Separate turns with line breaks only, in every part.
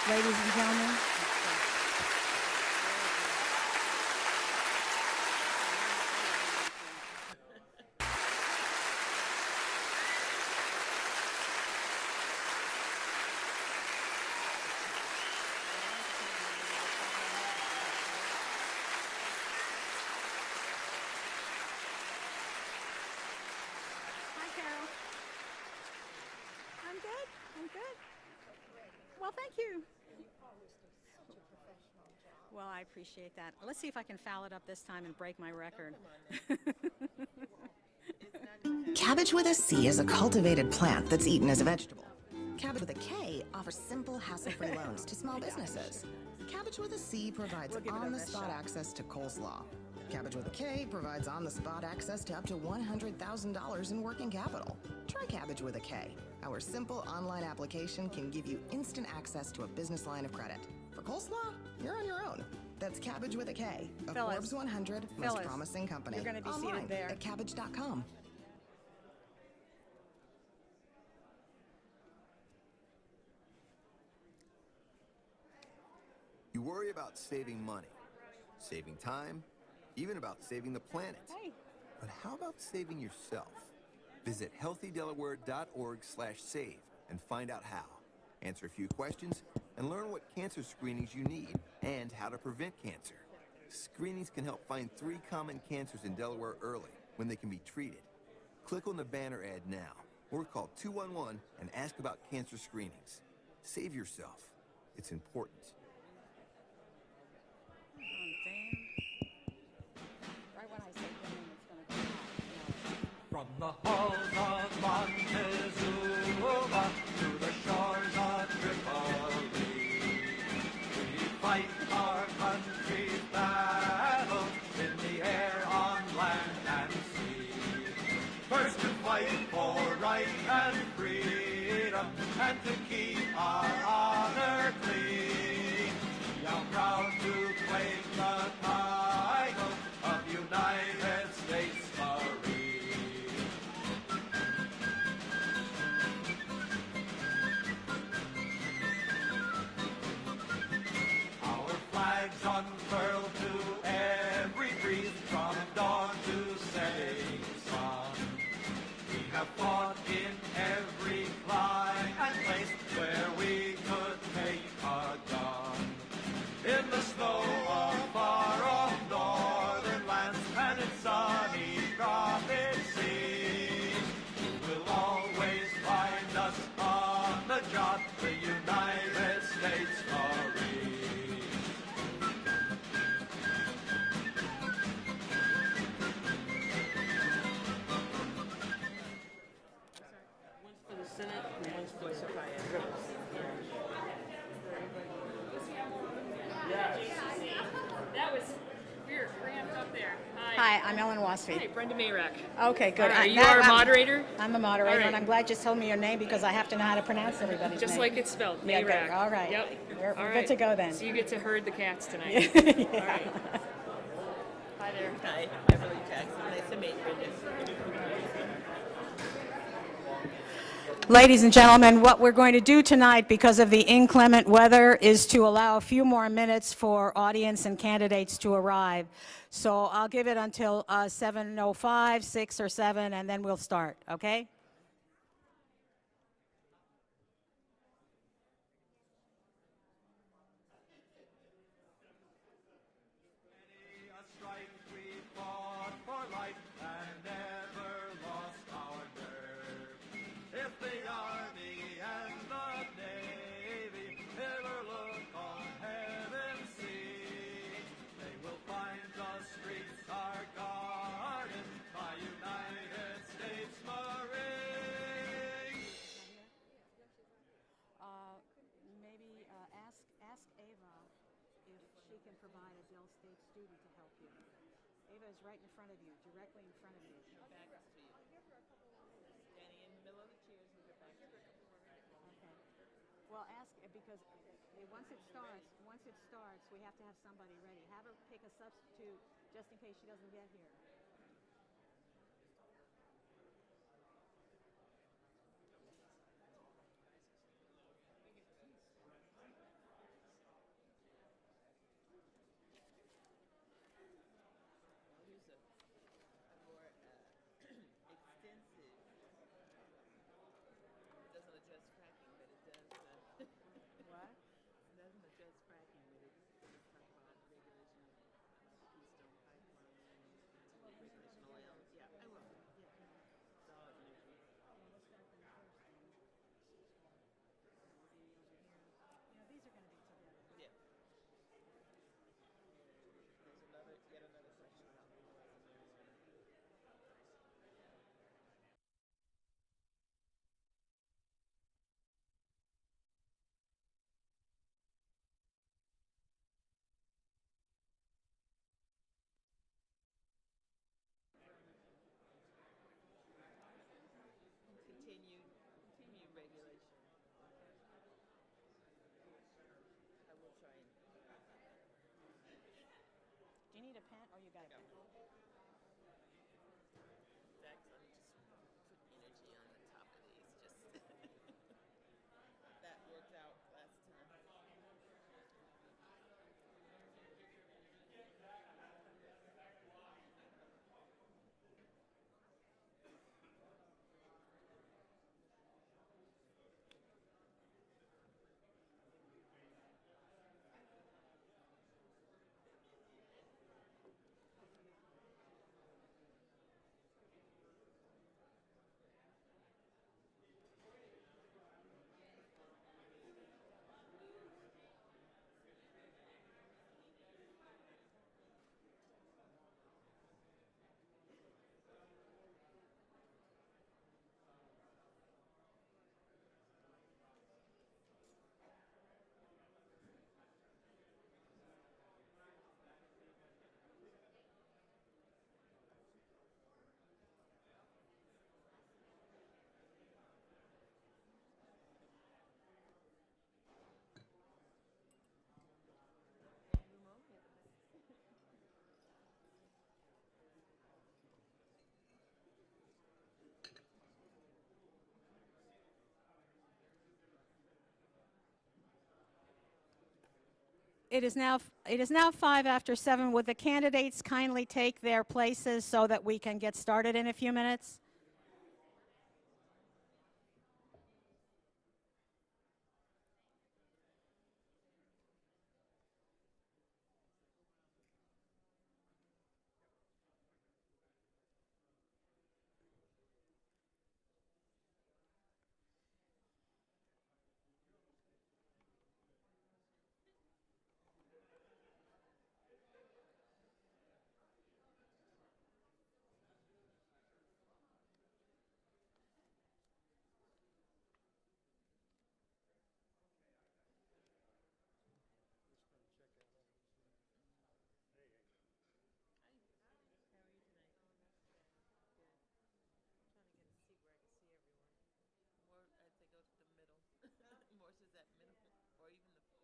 ladies and gentlemen. Well, thank you. Well, I appreciate that. Let's see if I can foul it up this time and break my record.
Cabbage with a C is a cultivated plant that's eaten as a vegetable. Cabbage with a K offers simple, hassle-free loans to small businesses. Cabbage with a C provides on-the-spot access to coleslaw. Cabbage with a K provides on-the-spot access to up to $100,000 in working capital. Try Cabbage with a K. Our simple online application can give you instant access to a business line of credit. For coleslaw, you're on your own. That's Cabbage with a K, a Forbes 100 most promising company.
You're going to be
online
seated there
at cabbage.com.
You worry about saving money, saving time, even about saving the planet.
Hey.
But how about saving yourself? Visit healthydelaware.org/save and find out how. Answer a few questions and learn what cancer screenings you need and how to prevent cancer. Screenings can help find 3 common cancers in Delaware early when they can be treated. Click on the banner ad now or call 211 and ask about cancer screenings. Save yourself. It's important.
From the halls of Montezuma to the shores of Tripoli, we fight our country's battle in the air, on land and sea. First to fight for right and freedom, and to keep our honor clean. We are proud to claim the title of United States Marine. Flags unfurled to every breeze, from dawn to setting sun. We have fought in every clime and place where we could take a gun. In the snow of far-off northern lands and in sunny tropic seas, you will always find us on the job, the United States Marine.
Senate and one's for the That was, we were cramped up there.
Hi, I'm Ellen Wasfie.
Hi, Brenda Mayrack.
Okay, good.
Are you our moderator?
I'm the moderator,
All right.
and I'm glad you told me your name because I have to know how to pronounce everybody's
Just
name.
like it's spelled,
Yeah,
Mayrack.
good. All right.
Yep.
We're
All
good
right.
to go then.
So you get to herd the cats tonight.
Yeah.
All right. Hi there.
Hi, Beverly Jackson. Nice to meet you.
Ladies and gentlemen, what we're going to do tonight, because of the inclement weather, is to allow a few more minutes for audience and candidates to arrive. So I'll give it until 7:05, 6 or 7, and then we'll start, okay?
A strike we fought for life and never lost our nerve. If the Army and the Navy ever look on heaven see, they will find the streets are guarded by United States Marines.
Maybe ask Ava if she can provide a Dell State student to help you. Ava is right in front of you, directly in front of you.
Standing in the middle of the chairs with your back to the
Okay. Well, ask because once it starts, we have to have somebody ready. Have her pick a substitute just in case she doesn't get here. It is now 7:05. Would the candidates kindly take their places so that we can get started in a few minutes?
Trying to get a seat where I can see everyone. More as they go to the middle. More to that middle, or even the left.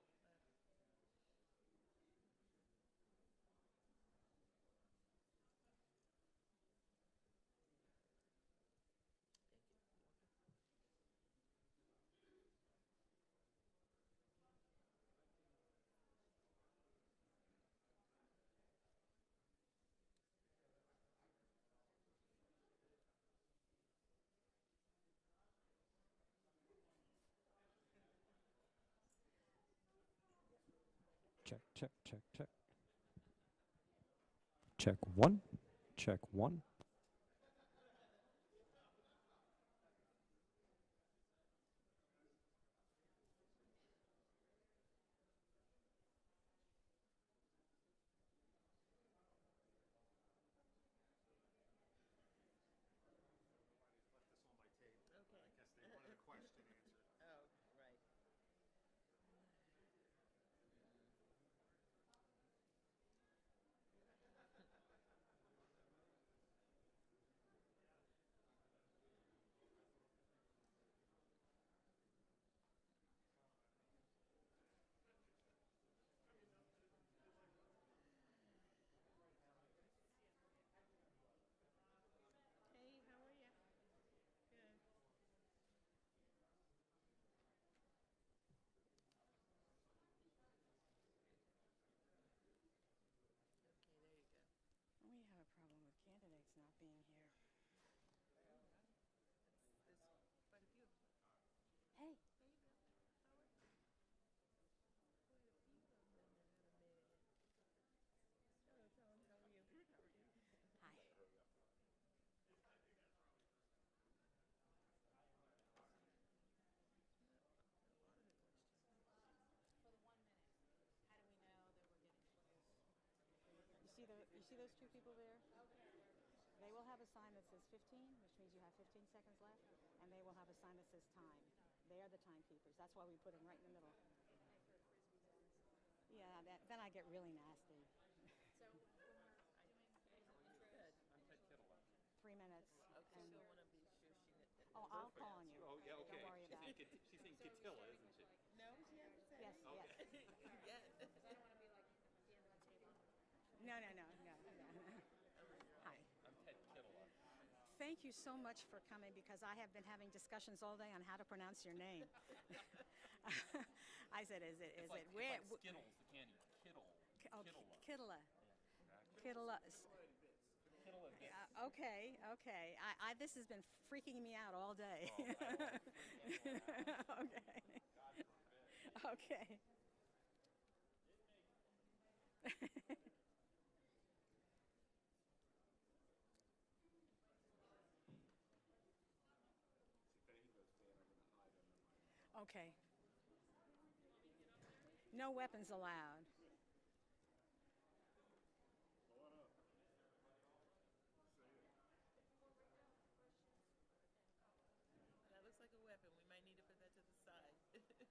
Check, check, check, check. Check one. Check one.
Oh, right. Hey, how are you? Good. Okay, there you go.
We have a problem with candidates not being here.
There's quite a few of them.
Hey.
Hey, Bill. How are you? Quite a few of them in there, haven't made it yet. Hello, Tom. How are you? How are you?
Hi.
A lot of the questions.
For the 1 minute, how do we know that we're getting close? You see those two people there? They will have a sign that says 15, which means you have 15 seconds left, and they will have a sign that says time. They are the timekeepers. That's why we put them right in the middle. Yeah, then I get really nasty.
Good.
3 minutes.
Okay,
And,
she'll want to be sure she.
oh, I'll call on you.
Oh, yeah, okay.
Don't worry about it.
She's saying Catilla, isn't she?
No, she hasn't said
Yes, yes.
Yet.
No, no, no, no, no. Hi.
I'm Ted Kittila.
Thank you so much for coming because I have been having discussions all day on how to pronounce your name. I said, is it where?
It's like Skittles, the candy. Kittle.
Oh,
Kittila.
Kittila.
Kittila bits.
Okay, okay. This has been freaking me out all day.
Oh, I don't wanna freak anyone out.
Okay. Okay. Okay. No weapons allowed.
That looks like a weapon. We might need to put that to the side.
Anybody?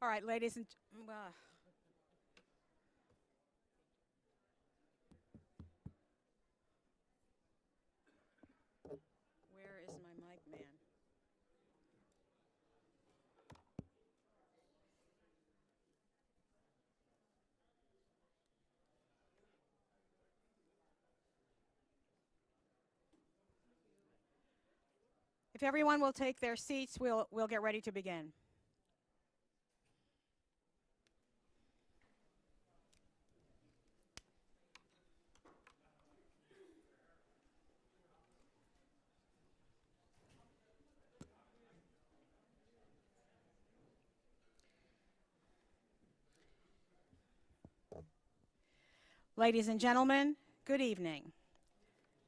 All right, ladies and where is my mic man? If everyone will take their seats, we'll get ready to begin. Ladies and gentlemen, good evening.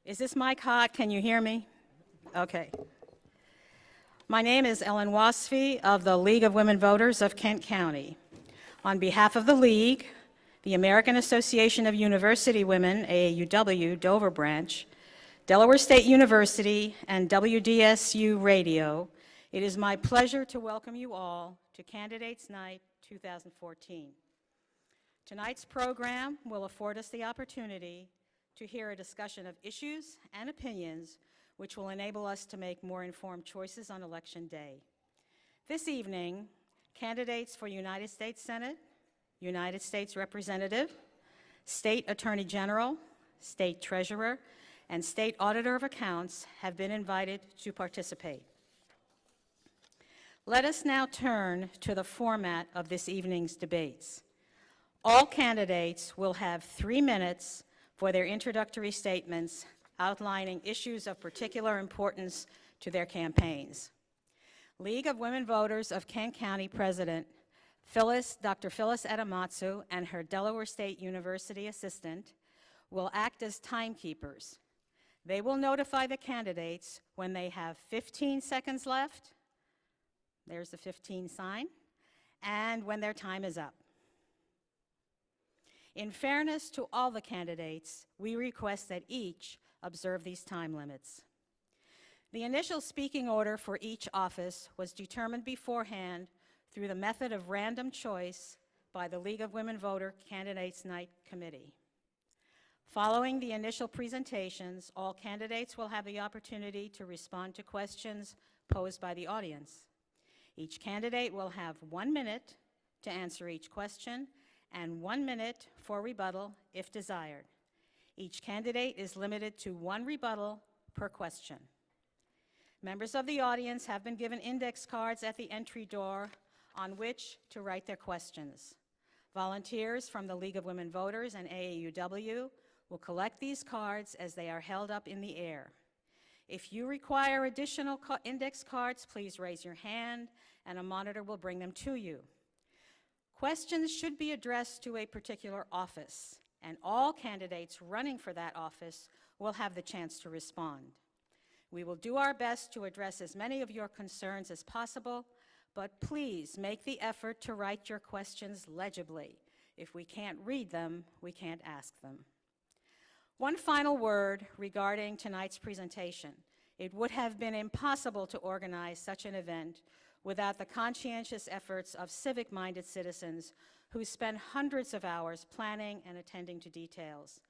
Is this mic hot? Can you hear me? Okay. My name is Ellen Wasfy of the League of Women Voters of Kent County. On behalf of the League, the American Association of University Women, AAUW, Dover branch, Delaware State University, and WDSU Radio, it is my pleasure to welcome you all to Candidates Night 2014. Tonight's program will afford us the opportunity to hear a discussion of issues and opinions which will enable us to make more informed choices on Election Day. This evening, candidates for United States Senate, United States Representative, State Attorney General, State Treasurer, and State Auditor of Accounts have been invited to participate. Let us now turn to the format of this evening's debates. All candidates will have 3 minutes for their introductory statements outlining issues of particular importance to their campaigns. League of Women Voters of Kent County President Dr. Phyllis Edamatsu and her Delaware State University assistant will act as timekeepers. They will notify the candidates when they have 15 seconds left, there's the 15 sign, and when their time is up. In fairness to all the candidates, we request that each observe these time limits. The initial speaking order for each office was determined beforehand through the method of random choice by the League of Women Voter Candidates Night Committee. Following the initial presentations, all candidates will have the opportunity to respond to questions posed by the audience. Each candidate will have 1 minute to answer each question and 1 minute for rebuttal if desired. Each candidate is limited to 1 rebuttal per question. Members of the audience have been given index cards at the entry door on which to write their questions. Volunteers from the League of Women Voters and AAUW will collect these cards as they are held up in the air. If you require additional index cards, please raise your hand and a monitor will bring them to you. Questions should be addressed to a particular office, and all candidates running for that office will have the chance to respond. We will do our best to address as many of your concerns as possible, but please make the effort to write your questions legibly. If we can't read them, we can't ask them. One final word regarding tonight's presentation. It would have been impossible to organize such an event without the conscientious efforts of civic-minded citizens who spend hundreds of hours planning and attending to details.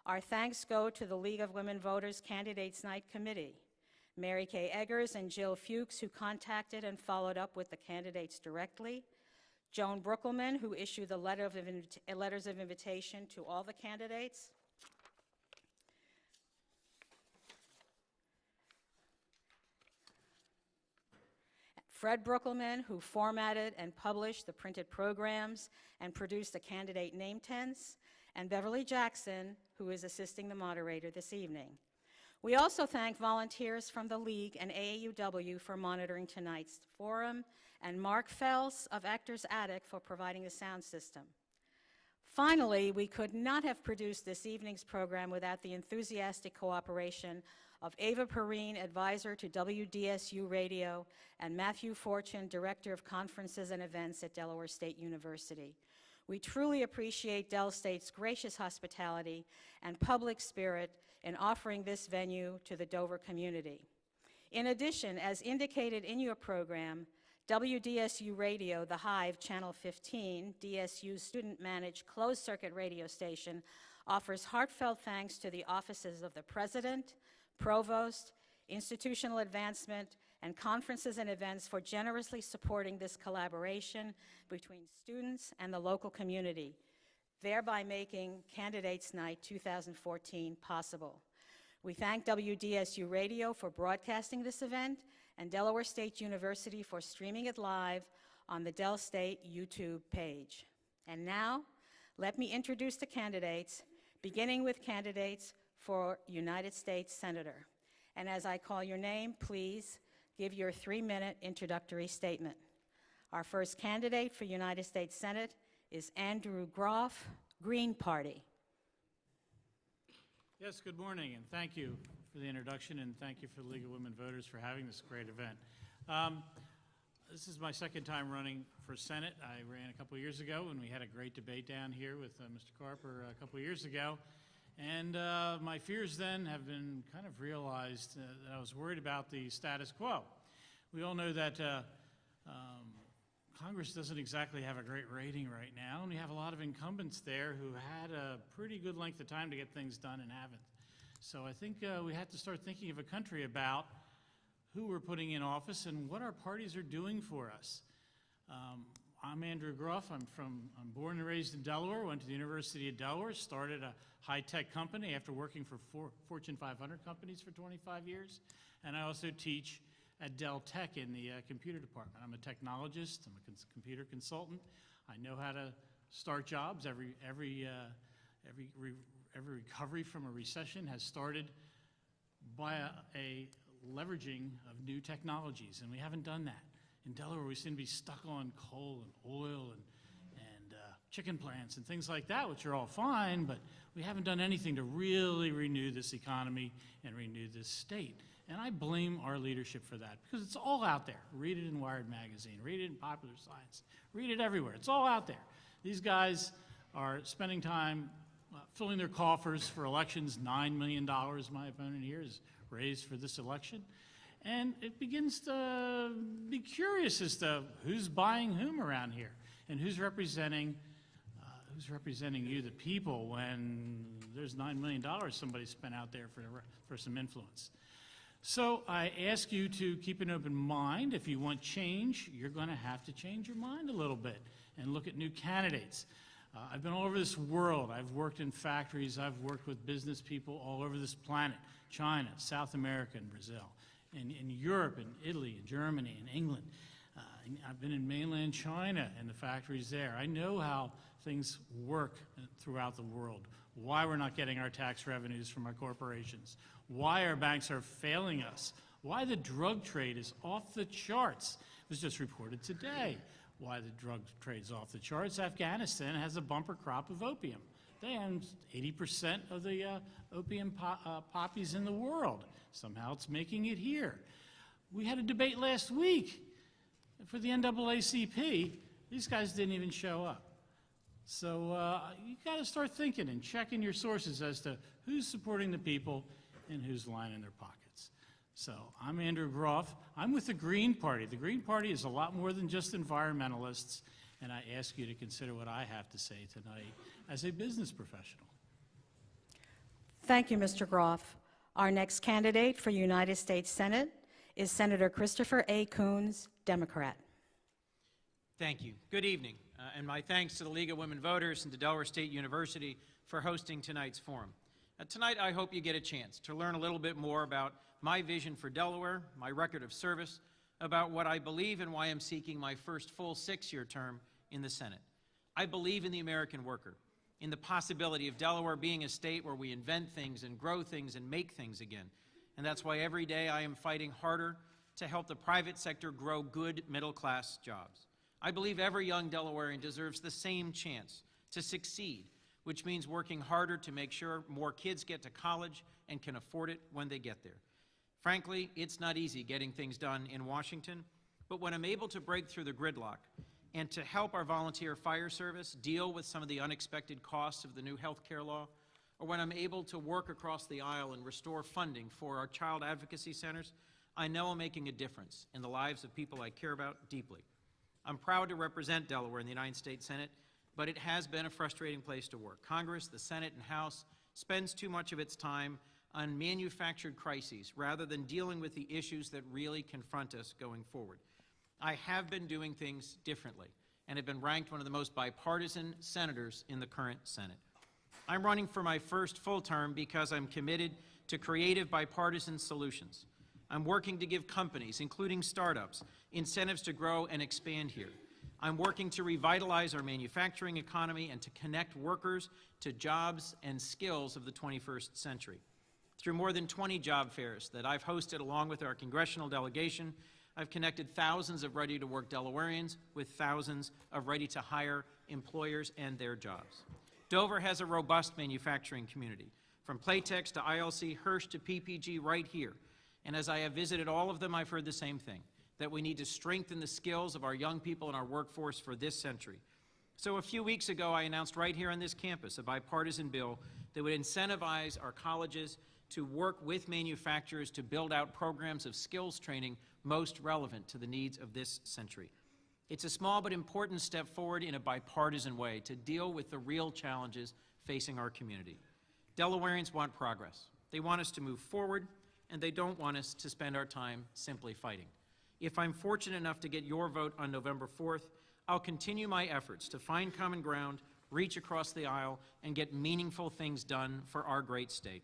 Our thanks go to the League of Women Voters Candidates Night Committee, Mary Kay Eggers and Jill Fuchs, who contacted and followed up with the candidates directly, Joan Brookelman, who issued the letters of invitation to all the candidates, Fred Brookelman, who formatted and published the printed programs and produced the candidate name tents, and Beverly Jackson, who is assisting the moderator this evening. We also thank volunteers from the League and AAUW for monitoring tonight's forum, and Mark Fels of Actors Attic for providing the sound system. Finally, we could not have produced this evening's program without the enthusiastic cooperation of Ava Perrine, advisor to WDSU Radio, and Matthew Fortune, director of conferences and events at Delaware State University. We truly appreciate Del State's gracious hospitality and public spirit in offering this venue to the Dover community. In addition, as indicated in your program, WDSU Radio, The Hive, Channel 15, DSU's student-managed closed-circuit radio station, offers heartfelt thanks to the offices of the President, Provost, Institutional Advancement, and conferences and events for generously supporting this collaboration between students and the local community, thereby making Candidates Night 2014 possible. We thank WDSU Radio for broadcasting this event and Delaware State University for streaming it live on the Del State YouTube page. And now, let me introduce the candidates, beginning with candidates for United States Senator. And as I call your name, please give your 3-minute introductory statement. Our first candidate for United States Senate is Andrew Groff, Green Party.
Yes, good morning, and thank you for the introduction, and thank you for the League of Women Voters for having this great event. This is my second time running for Senate. I ran a couple years ago, and we had a great debate down here with Mr. Carper a couple years ago. And my fears then have been kind of realized that I was worried about the status quo. We all know that Congress doesn't exactly have a great rating right now, and we have a lot of incumbents there who had a pretty good length of time to get things done and haven't. So I think we have to start thinking of a country about who we're putting in office and what our parties are doing for us. I'm Andrew Groff. I'm born and raised in Delaware, went to the University of Delaware, started a high-tech company after working for Fortune 500 companies for 25 years, and I also teach at Dell Tech in the computer department. I'm a technologist, I'm a computer consultant. I know how to start jobs. Every recovery from a recession has started by a leveraging of new technologies, and we haven't done that. In Delaware, we seem to be stuck on coal and oil and chicken plants and things like that, which are all fine, but we haven't done anything to really renew this economy and renew this state. And I blame our leadership for that, because it's all out there. Read it in Wired Magazine, read it in Popular Science, read it everywhere. It's all out there. These guys are spending time filling their coffers for elections. $9 million, my opponent here has raised for this election. And it begins to be curious as to who's buying whom around here and who's representing you, the people, when there's $9 million somebody spent out there for some influence. So I ask you to keep an open mind. If you want change, you're going to have to change your mind a little bit and look at new candidates. I've been all over this world. I've worked in factories. I've worked with business people all over this planet, China, South America, and Brazil, in Europe, and Italy, and Germany, and England. I've been in mainland China and the factories there. I know how things work throughout the world, why we're not getting our tax revenues from our corporations, why our banks are failing us, why the drug trade is off the charts. It was just reported today why the drug trade's off the charts. Afghanistan has a bumper crop of opium. They own 80% of the opium poppies in the world. Somehow it's making it here. We had a debate last week for the NAACP. These guys didn't even show up. So you got to start thinking and checking your sources as to who's supporting the people and who's lining their pockets. So I'm Andrew Groff. I'm with the Green Party. The Green Party is a lot more than just environmentalists, and I ask you to consider what I have to say tonight as a business professional.
Thank you, Mr. Groff. Our next candidate for United States Senate is Senator Christopher A. Coons, Democrat.
Thank you. Good evening, and my thanks to the League of Women Voters and to Delaware State University for hosting tonight's forum. Tonight, I hope you get a chance to learn a little bit more about my vision for Delaware, my record of service, about what I believe and why I'm seeking my first full 6-year term in the Senate. I believe in the American worker, in the possibility of Delaware being a state where we invent things and grow things and make things again. And that's why every day I am fighting harder to help the private sector grow good middle-class jobs. I believe every young Delawarean deserves the same chance to succeed, which means working harder to make sure more kids get to college and can afford it when they get there. Frankly, it's not easy getting things done in Washington, but when I'm able to break through the gridlock and to help our volunteer fire service deal with some of the unexpected costs of the new health care law, or when I'm able to work across the aisle and restore funding for our child advocacy centers, I know I'm making a difference in the lives of people I care about deeply. I'm proud to represent Delaware in the United States Senate, but it has been a frustrating place to work. Congress, the Senate, and House spends too much of its time on manufactured crises rather than dealing with the issues that really confront us going forward. I have been doing things differently and have been ranked one of the most bipartisan senators in the current Senate. I'm running for my first full term because I'm committed to creative bipartisan solutions. I'm working to give companies, including startups, incentives to grow and expand here. I'm working to revitalize our manufacturing economy and to connect workers to jobs and skills of the 21st century. Through more than 20 job fairs that I've hosted along with our congressional delegation, I've connected thousands of ready-to-work Delawareans with thousands of ready-to-hire employers and their jobs. Dover has a robust manufacturing community, from Playtex to ILC, Hirsch to PPG right here. And as I have visited all of them, I've heard the same thing, that we need to strengthen the skills of our young people in our workforce for this century. So a few weeks ago, I announced right here on this campus a bipartisan bill that would incentivize our colleges to work with manufacturers to build out programs of skills training most relevant to the needs of this century. It's a small but important step forward in a bipartisan way to deal with the real challenges facing our community. Delawareans want progress. They want us to move forward, and they don't want us to spend our time simply fighting. If I'm fortunate enough to get your vote on November 4th, I'll continue my efforts to find common ground, reach across the aisle, and get meaningful things done for our great state.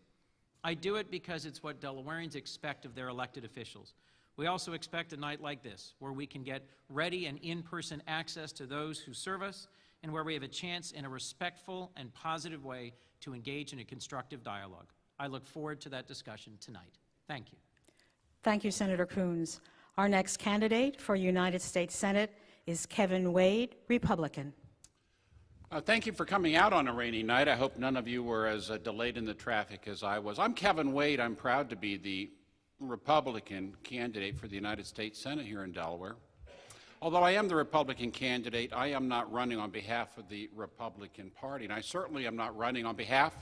I do it because it's what Delawareans expect of their elected officials. We also expect a night like this, where we can get ready and in-person access to those who serve us, and where we have a chance in a respectful and positive way to engage in a constructive dialogue. I look forward to that discussion tonight. Thank you.
Thank you, Senator Coons. Our next candidate for United States Senate is Kevin Wade, Republican.
Thank you for coming out on a rainy night. I hope none of you were as delayed in the traffic as I was. I'm Kevin Wade. I'm proud to be the Republican candidate for the United States Senate here in Delaware. Although I am the Republican candidate, I am not running on behalf of the Republican Party, and I certainly am not running on behalf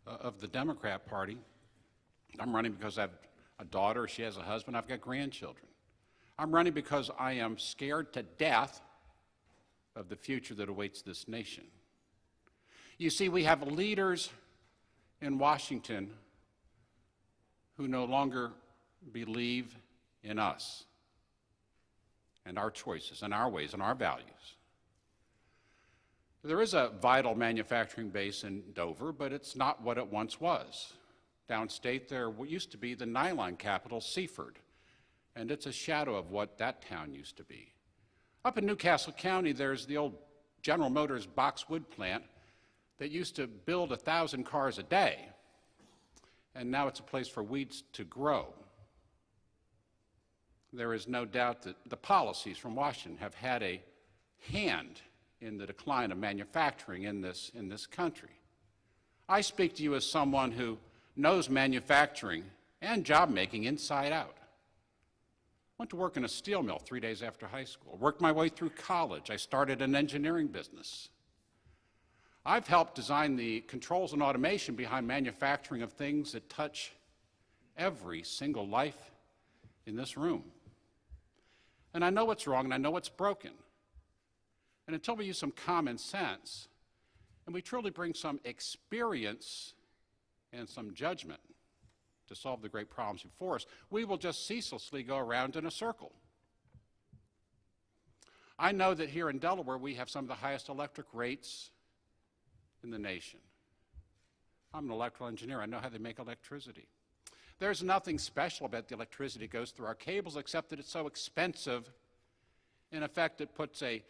of the Democrat Party. I'm running because I have a daughter, she has a husband, I've got grandchildren. I'm running because I am scared to death of the future that awaits this nation. You see, we have leaders in Washington who no longer believe in us and our choices and our ways and our values. There is a vital manufacturing base in Dover, but it's not what it once was. Downstate, there used to be the nylon capital, Seaford, and it's a shadow of what that town used to be. Up in Newcastle County, there's the old General Motors boxwood plant that used to build 1,000 cars a day, and now it's a place for weeds to grow. There is no doubt that the policies from Washington have had a hand in the decline of manufacturing in this country. I speak to you as someone who knows manufacturing and job making inside out. Went to work in a steel mill 3 days after high school. Worked my way through college. I started an engineering business. I've helped design the controls and automation behind manufacturing of things that touch every single life in this room. And I know what's wrong and I know what's broken. And until we use some common sense and we truly bring some experience and some judgment to solve the great problems before us, we will just ceaselessly go around in a circle. I know that here in Delaware we have some of the highest electric rates in the nation. I'm an electrical engineer. I know how they make electricity. There's nothing special about the electricity that goes through our cables except that it's so expensive. In effect, it puts a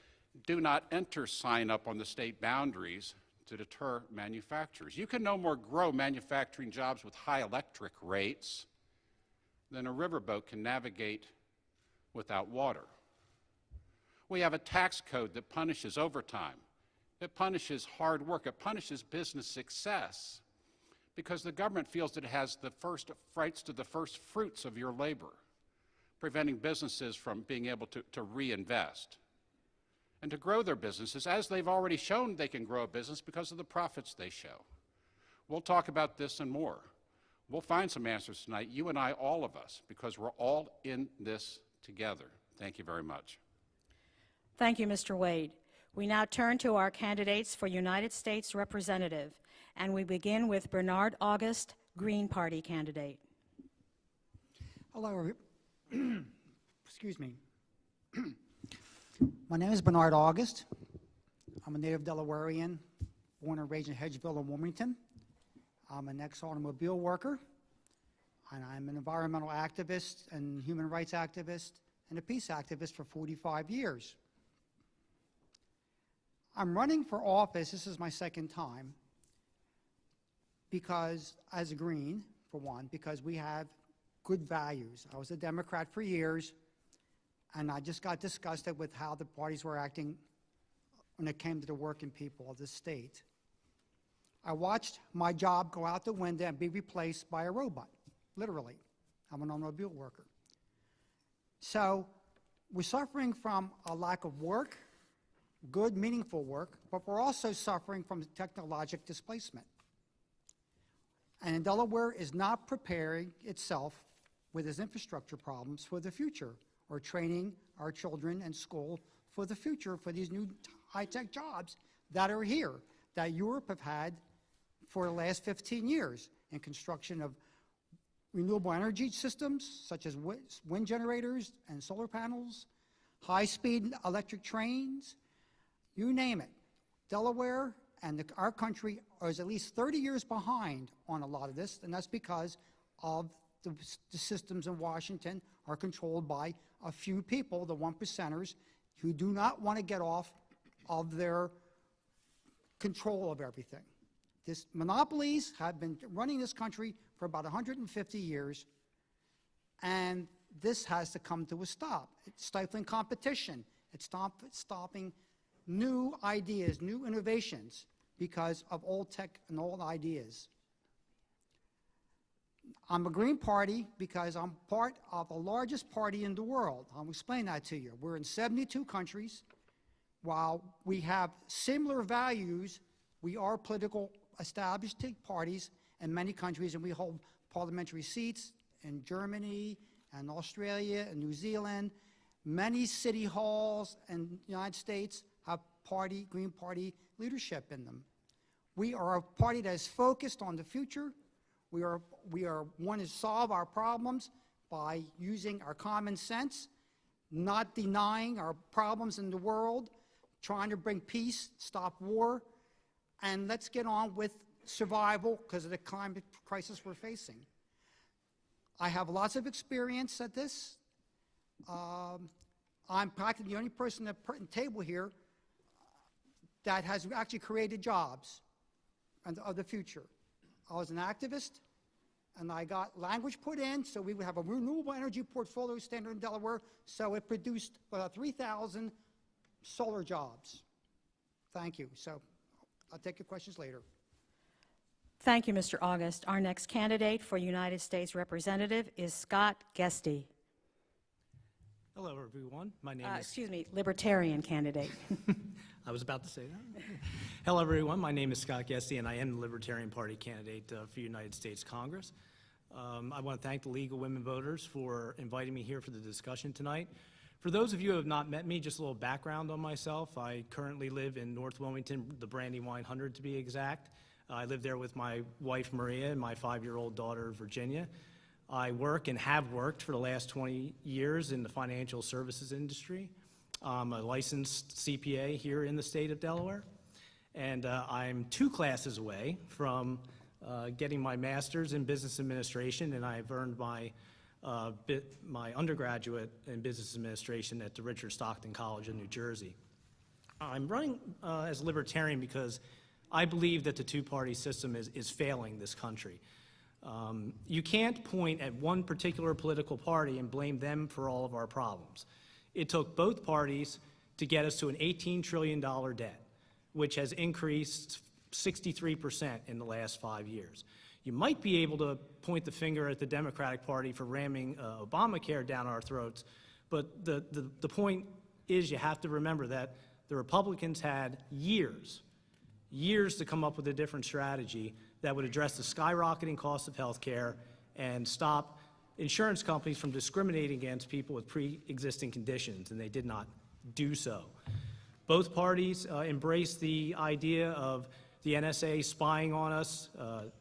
do not enter sign up on the state boundaries to deter manufacturers. You can no more grow manufacturing jobs with high electric rates than a riverboat can navigate without water. We have a tax code that punishes overtime. It punishes hard work. It punishes business success because the government feels that it has the first rights to the first fruits of your labor, preventing businesses from being able to reinvest and to grow their businesses, as they've already shown they can grow a business because of the profits they show. We'll talk about this and more. We'll find some answers tonight, you and I, all of us, because we're all in this together. Thank you very much.
Thank you, Mr. Wade. We now turn to our candidates for United States Representative, and we begin with Bernard August, Green Party candidate.
Hello, excuse me. My name is Bernard August. I'm a native Delawarean, born and raised in Hedgeville and Wilmington. I'm an ex-automobile worker, and I'm an environmental activist and human rights activist and a peace activist for 45 years. I'm running for office, this is my second time, because, as a Green, for one, because we have good values. I was a Democrat for years, and I just got disgusted with how the parties were acting when it came to the working people of the state. I watched my job go out the window and be replaced by a robot, literally. I'm an automobile worker. So we're suffering from a lack of work, good, meaningful work, but we're also suffering from technological displacement. And Delaware is not preparing itself with its infrastructure problems for the future, or training our children in school for the future for these new high-tech jobs that are here, that Europe have had for the last 15 years in construction of renewable energy systems, such as wind generators and solar panels, high-speed electric trains, you name it. Delaware and our country is at least 30 years behind on a lot of this, and that's because of the systems in Washington are controlled by a few people, the 1%ers, who do not want to get off of their control of everything. These monopolies have been running this country for about 150 years, and this has to come to a stop. It's stifling competition. It's stopping new ideas, new innovations, because of old tech and old ideas. I'm a Green Party because I'm part of the largest party in the world. I'll explain that to you. We're in 72 countries. While we have similar values, we are political established parties in many countries, and we hold parliamentary seats in Germany and Australia and New Zealand. Many city halls in the United States have Green Party leadership in them. We are a party that is focused on the future. We want to solve our problems by using our common sense, not denying our problems in the world, trying to bring peace, stop war, and let's get on with survival because of the climate crisis we're facing. I have lots of experience at this. I'm practically the only person at the table here that has actually created jobs of the future. I was an activist, and I got language put in so we would have a renewable energy portfolio standard in Delaware, so it produced 3,000 solar jobs. Thank you. So I'll take your questions later.
Thank you, Mr. August. Our next candidate for United States Representative is Scott Guesty.
Hello, everyone. My name is...
Excuse me, Libertarian candidate.
I was about to say that. Hello, everyone. My name is Scott Guesty, and I am the Libertarian Party candidate for United States Congress. I want to thank the League of Women Voters for inviting me here for the discussion tonight. For those of you who have not met me, just a little background on myself. I currently live in North Wilmington, the Brandywine 100 to be exact. I live there with my wife, Maria, and my 5-year-old daughter, Virginia. I work and have worked for the last 20 years in the financial services industry. I'm a licensed CPA here in the state of Delaware, and I'm 2 classes away from getting my master's in business administration, and I've earned my undergraduate in business administration at the Richard Stockton College in New Jersey. I'm running as a libertarian because I believe that the two-party system is failing this country. You can't point at one particular political party and blame them for all of our problems. It took both parties to get us to an $18 trillion debt, which has increased 63% in the last 5 years. You might be able to point the finger at the Democratic Party for ramming Obamacare down our throats, but the point is you have to remember that the Republicans had years years to come up with a different strategy that would address the skyrocketing cost of health care and stop insurance companies from discriminating against people with pre-existing conditions, and they did not do so. Both parties embraced the idea of the NSA spying on us,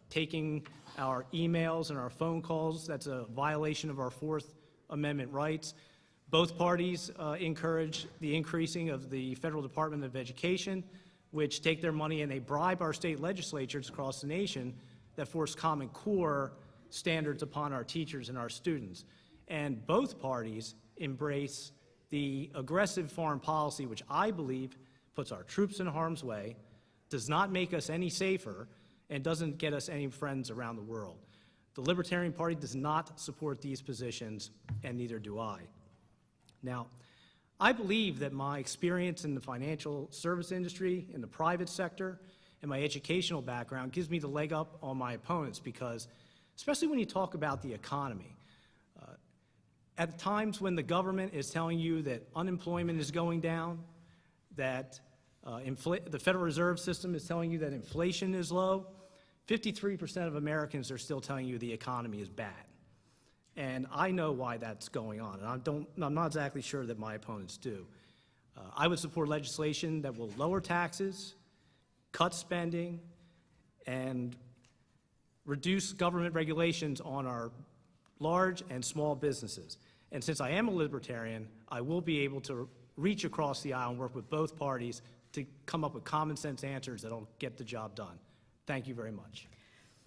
taking our emails and our phone calls. That's a violation of our Fourth Amendment rights. Both parties encourage the increasing of the Federal Department of Education, which take their money and they bribe our state legislatures across the nation that force Common Core standards upon our teachers and our students. And both parties embrace the aggressive foreign policy, which I believe puts our troops in harm's way, does not make us any safer, and doesn't get us any friends around the world. The Libertarian Party does not support these positions, and neither do I. Now, I believe that my experience in the financial service industry, in the private sector, and my educational background gives me the leg up on my opponents because, especially when you talk about the economy, at times when the government is telling you that unemployment is going down, that the Federal Reserve System is telling you that inflation is low, 53% of Americans are still telling you the economy is bad. And I know why that's going on, and I'm not exactly sure that my opponents do. I would support legislation that will lower taxes, cut spending, and reduce government regulations on our large and small businesses. And since I am a libertarian, I will be able to reach across the aisle and work with both parties to come up with common sense answers that'll get the job done. Thank you very much.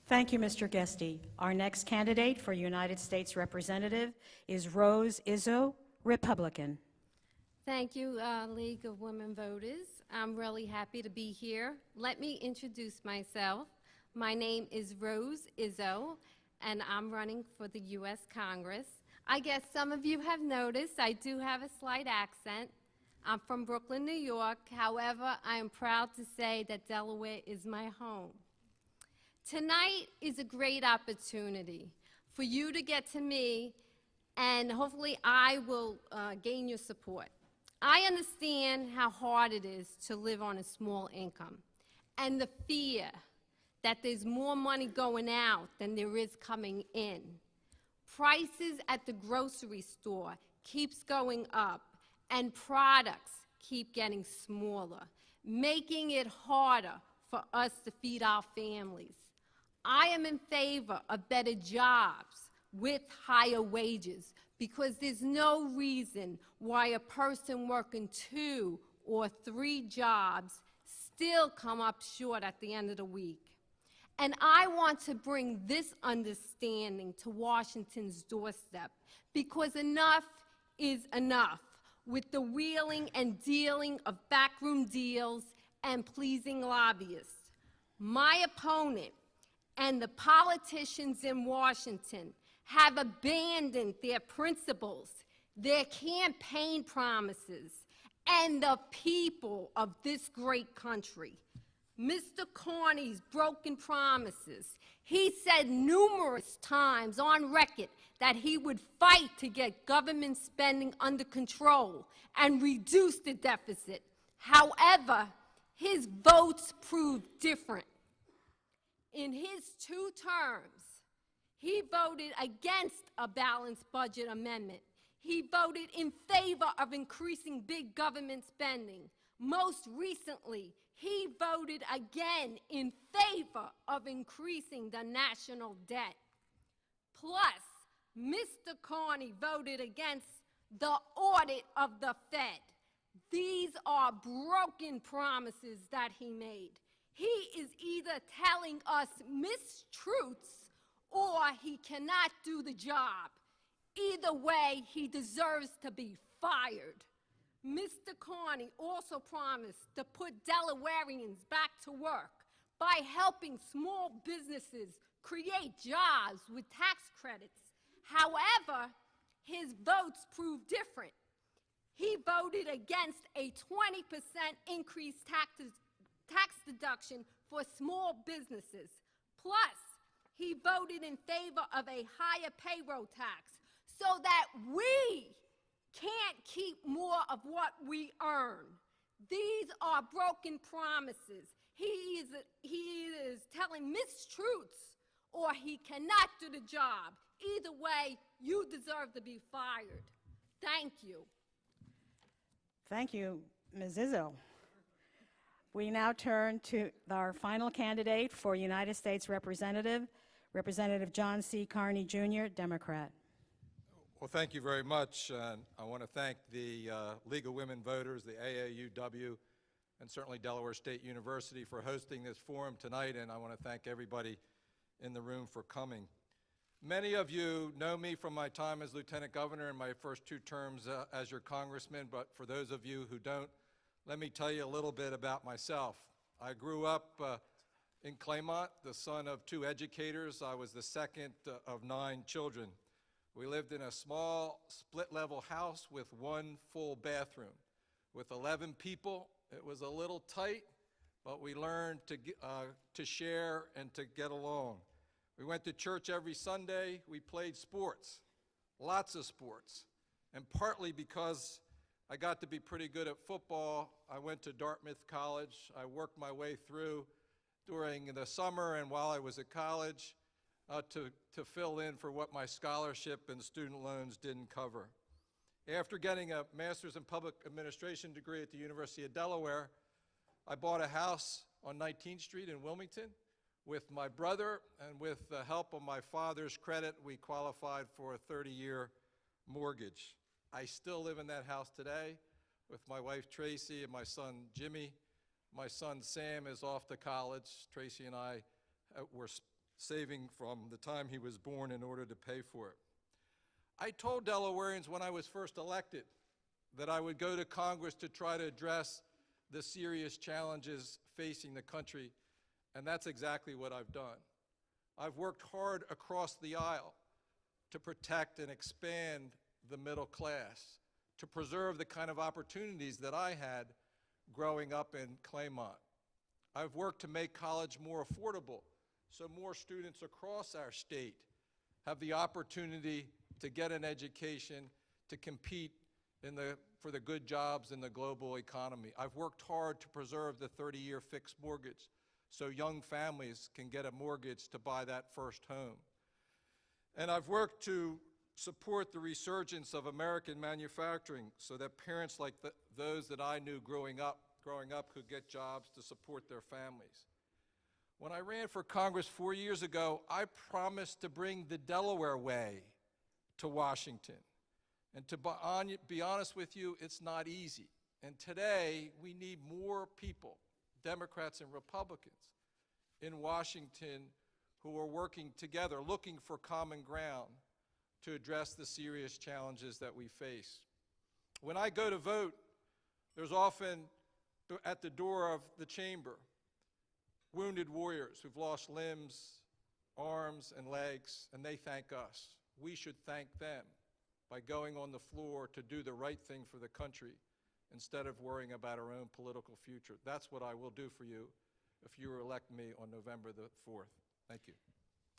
Thank you, Mr. Guesty. Our next candidate for United States Representative is Rose Izzo, Republican.
Thank you, League of Women Voters. I'm really happy to be here. Let me introduce myself. My name is Rose Izzo, and I'm running for the U.S. Congress. I guess some of you have noticed I do have a slight accent. I'm from Brooklyn, New York. However, I am proud to say that Delaware is my home. Tonight is a great opportunity for you to get to me, and hopefully I will gain your support. I understand how hard it is to live on a small income, and the fear that there's more money going out than there is coming in. Prices at the grocery store keeps going up, and products keep getting smaller, making it harder for us to feed our families. I am in favor of better jobs with higher wages because there's no reason why a person working 2 or 3 jobs still come up short at the end of the week. And I want to bring this understanding to Washington's doorstep because enough is enough with the wheeling and dealing of backroom deals and pleasing lobbyists. My opponent and the politicians in Washington have abandoned their principles, their campaign promises, and the people of this great country. Mr. Carney's broken promises. He said numerous times on record that he would fight to get government spending under control and reduce the deficit. However, his votes proved different. In his 2 terms, he voted against a balanced budget amendment. He voted in favor of increasing big government spending. Most recently, he voted again in favor of increasing the national debt. Plus, Mr. Carney voted against the audit of the Fed. These are broken promises that he made. He is either telling us mistruths or he cannot do the job. Either way, he deserves to be fired. Mr. Carney also promised to put Delawareans back to work by helping small businesses create jobs with tax credits. However, his votes proved different. He voted against a 20% increased tax deduction for small businesses. Plus, he voted in favor of a higher payroll tax so that we can't keep more of what we earn. These are broken promises. he is telling mistruths, or he cannot do the job. Either way, you deserve to be fired. Thank you.
Thank you, Ms. Izzo. We now turn to our final candidate for United States Representative, Representative John C. Carney, Jr., Democrat.
Well, thank you very much. I want to thank the League of Women Voters, the AAUW, and certainly Delaware State University for hosting this forum tonight, and I want to thank everybody in the room for coming. Many of you know me from my time as Lieutenant Governor and my first 2 terms as your congressman, but for those of you who don't, let me tell you a little bit about myself. I grew up in Claymont, the son of 2 educators. I was the second of 9 children. We lived in a small split-level house with 1 full bathroom. With 11 people, it was a little tight, but we learned to share and to get along. We went to church every Sunday. We played sports, lots of sports. And partly because I got to be pretty good at football, I went to Dartmouth College. I worked my way through during the summer and while I was at college to fill in for what my scholarship and student loans didn't cover. After getting a master's in public administration degree at the University of Delaware, I bought a house on 19th Street in Wilmington with my brother, and with the help of my father's credit, we qualified for a 30-year mortgage. I still live in that house today with my wife Tracy and my son Jimmy. My son Sam is off to college. Tracy and I were saving from the time he was born in order to pay for it. I told Delawareans when I was first elected that I would go to Congress to try to address the serious challenges facing the country, and that's exactly what I've done. I've worked hard across the aisle to protect and expand the middle class, to preserve the kind of opportunities that I had growing up in Claymont. I've worked to make college more affordable so more students across our state have the opportunity to get an education, to compete for the good jobs in the global economy. I've worked hard to preserve the 30-year fixed mortgage so young families can get a mortgage to buy that first home. And I've worked to support the resurgence of American manufacturing so that parents like those that I knew growing up could get jobs to support their families. When I ran for Congress 4 years ago, I promised to bring the Delaware way to Washington. And to be honest with you, it's not easy. And today, we need more people, Democrats and Republicans, in Washington who are working together, looking for common ground to address the serious challenges that we face. When I go to vote, there's often at the door of the chamber wounded warriors who've lost limbs, arms, and legs, and they thank us. We should thank them by going on the floor to do the right thing for the country instead of worrying about our own political future. That's what I will do for you if you elect me on November the 4th. Thank you.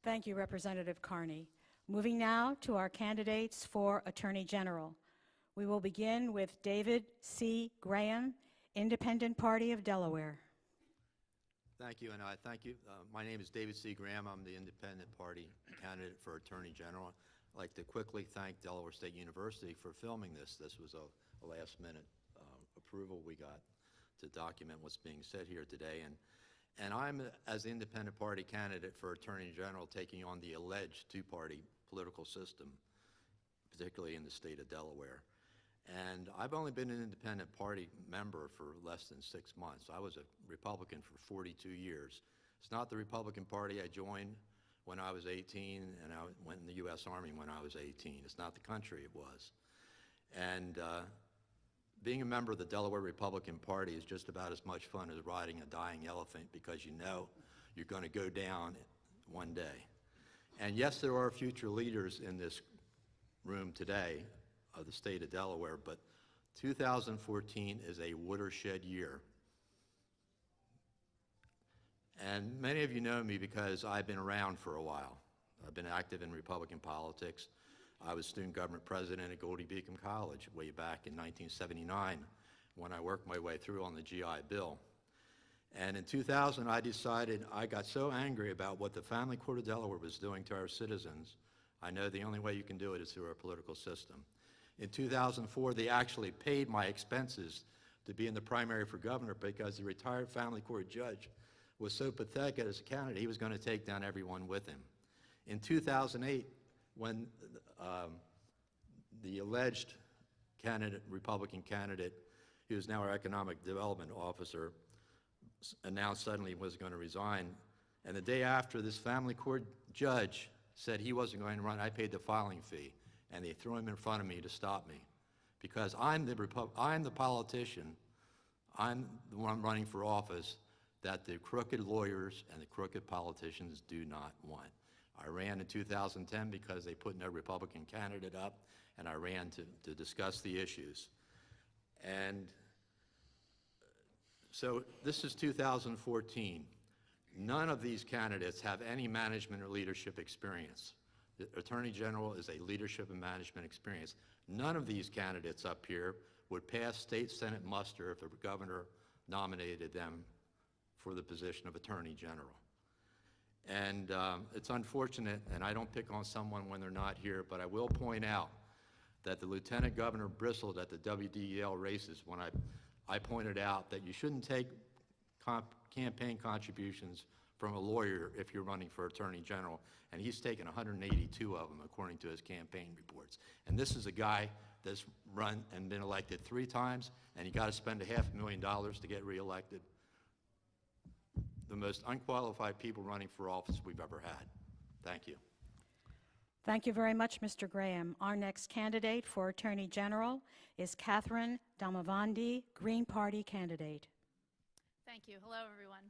Thank you, Representative Carney. Moving now to our candidates for Attorney General. We will begin with David C. Graham, Independent Party of Delaware.
Thank you, and I thank you. My name is David C. Graham. I'm the Independent Party candidate for Attorney General. I'd like to quickly thank Delaware State University for filming this. This was a last-minute approval we got to document what's being said here today. And I'm, as the Independent Party candidate for Attorney General, taking on the alleged two-party political system, particularly in the state of Delaware. And I've only been an Independent Party member for less than 6 months. I was a Republican for 42 years. It's not the Republican Party I joined when I was 18, and I went in the U.S. Army when I was 18. It's not the country it was. And being a member of the Delaware Republican Party is just about as much fun as riding a dying elephant, because you know you're going to go down one day. And yes, there are future leaders in this room today of the state of Delaware, but 2014 is a watershed year. And many of you know me because I've been around for a while. I've been active in Republican politics. I was student government president at Goldie Beacom College way back in 1979 when I worked my way through on the GI Bill. And in 2000, I decided, I got so angry about what the Family Court of Delaware was doing to our citizens. I know the only way you can do it is through our political system. In 2004, they actually paid my expenses to be in the primary for governor because the retired family court judge was so pathetic as a candidate, he was going to take down everyone with him. In 2008, when the alleged Republican candidate, who is now our economic development officer, announced suddenly he was going to resign, and the day after, this family court judge said he wasn't going to run, I paid the filing fee, and they threw him in front of me to stop me. Because I'm the politician, I'm the one running for office that the crooked lawyers and the crooked politicians do not want. I ran in 2010 because they put no Republican candidate up, and I ran to discuss the issues. And so this is 2014. None of these candidates have any management or leadership experience. The Attorney General is a leadership and management experience. None of these candidates up here would pass state Senate muster if the governor nominated them for the position of Attorney General. And it's unfortunate, and I don't pick on someone when they're not here, but I will point out that the Lieutenant Governor bristled at the WDEL races when I pointed out that you shouldn't take campaign contributions from a lawyer if you're running for Attorney General, and he's taken 182 of them according to his campaign reports. And this is a guy that's run and been elected 3 times, and he got to spend $500,000 to get reelected. The most unqualified people running for office we've ever had. Thank you.
Thank you very much, Mr. Graham. Our next candidate for Attorney General is Catherine Damavandi, Green Party candidate.
Thank you. Hello, everyone.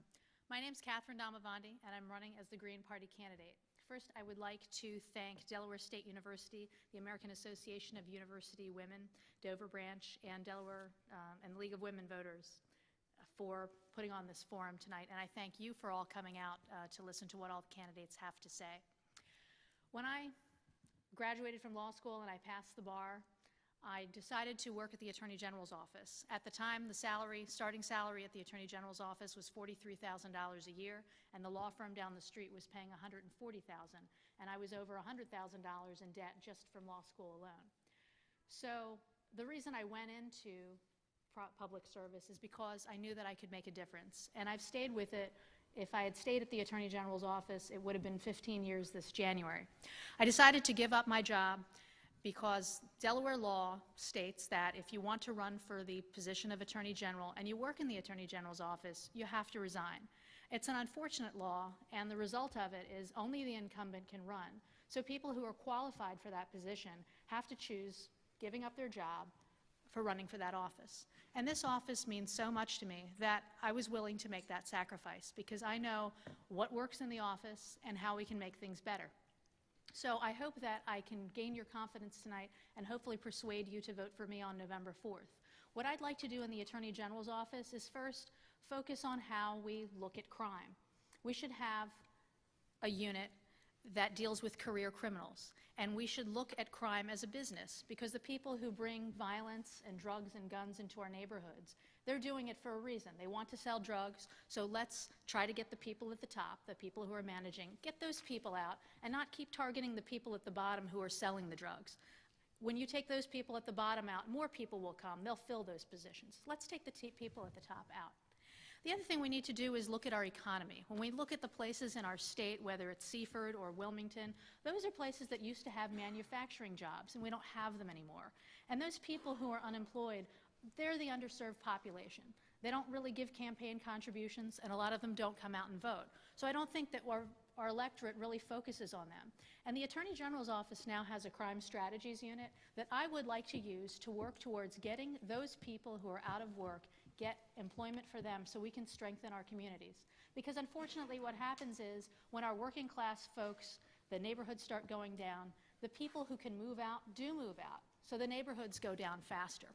My name is Catherine Damavandi, and I'm running as the Green Party candidate. First, I would like to thank Delaware State University, the American Association of University Women, Dover Branch, and Delaware and the League of Women Voters for putting on this forum tonight. And I thank you for all coming out to listen to what all the candidates have to say. When I graduated from law school and I passed the bar, I decided to work at the Attorney General's office. At the time, the starting salary at the Attorney General's office was $43,000 a year, and the law firm down the street was paying $140,000, and I was over $100,000 in debt just from law school alone. So the reason I went into public service is because I knew that I could make a difference, and I've stayed with it. If I had stayed at the Attorney General's office, it would have been 15 years this January. I decided to give up my job because Delaware law states that if you want to run for the position of Attorney General and you work in the Attorney General's office, you have to resign. It's an unfortunate law, and the result of it is only the incumbent can run. So people who are qualified for that position have to choose giving up their job for running for that office. And this office means so much to me that I was willing to make that sacrifice because I know what works in the office and how we can make things better. So I hope that I can gain your confidence tonight and hopefully persuade you to vote for me on November 4th. What I'd like to do in the Attorney General's office is first focus on how we look at crime. We should have a unit that deals with career criminals, and we should look at crime as a business because the people who bring violence and drugs and guns into our neighborhoods, they're doing it for a reason. They want to sell drugs, so let's try to get the people at the top, the people who are managing, get those people out and not keep targeting the people at the bottom who are selling the drugs. When you take those people at the bottom out, more people will come. They'll fill those positions. Let's take the people at the top out. The other thing we need to do is look at our economy. When we look at the places in our state, whether it's Seaford or Wilmington, those are places that used to have manufacturing jobs, and we don't have them anymore. And those people who are unemployed, they're the underserved population. They don't really give campaign contributions, and a lot of them don't come out and vote. So I don't think that our electorate really focuses on them. And the Attorney General's office now has a crime strategies unit that I would like to use to work towards getting those people who are out of work, get employment for them so we can strengthen our communities. Because unfortunately what happens is when our working class folks, the neighborhoods start going down, the people who can move out do move out. So the neighborhoods go down faster.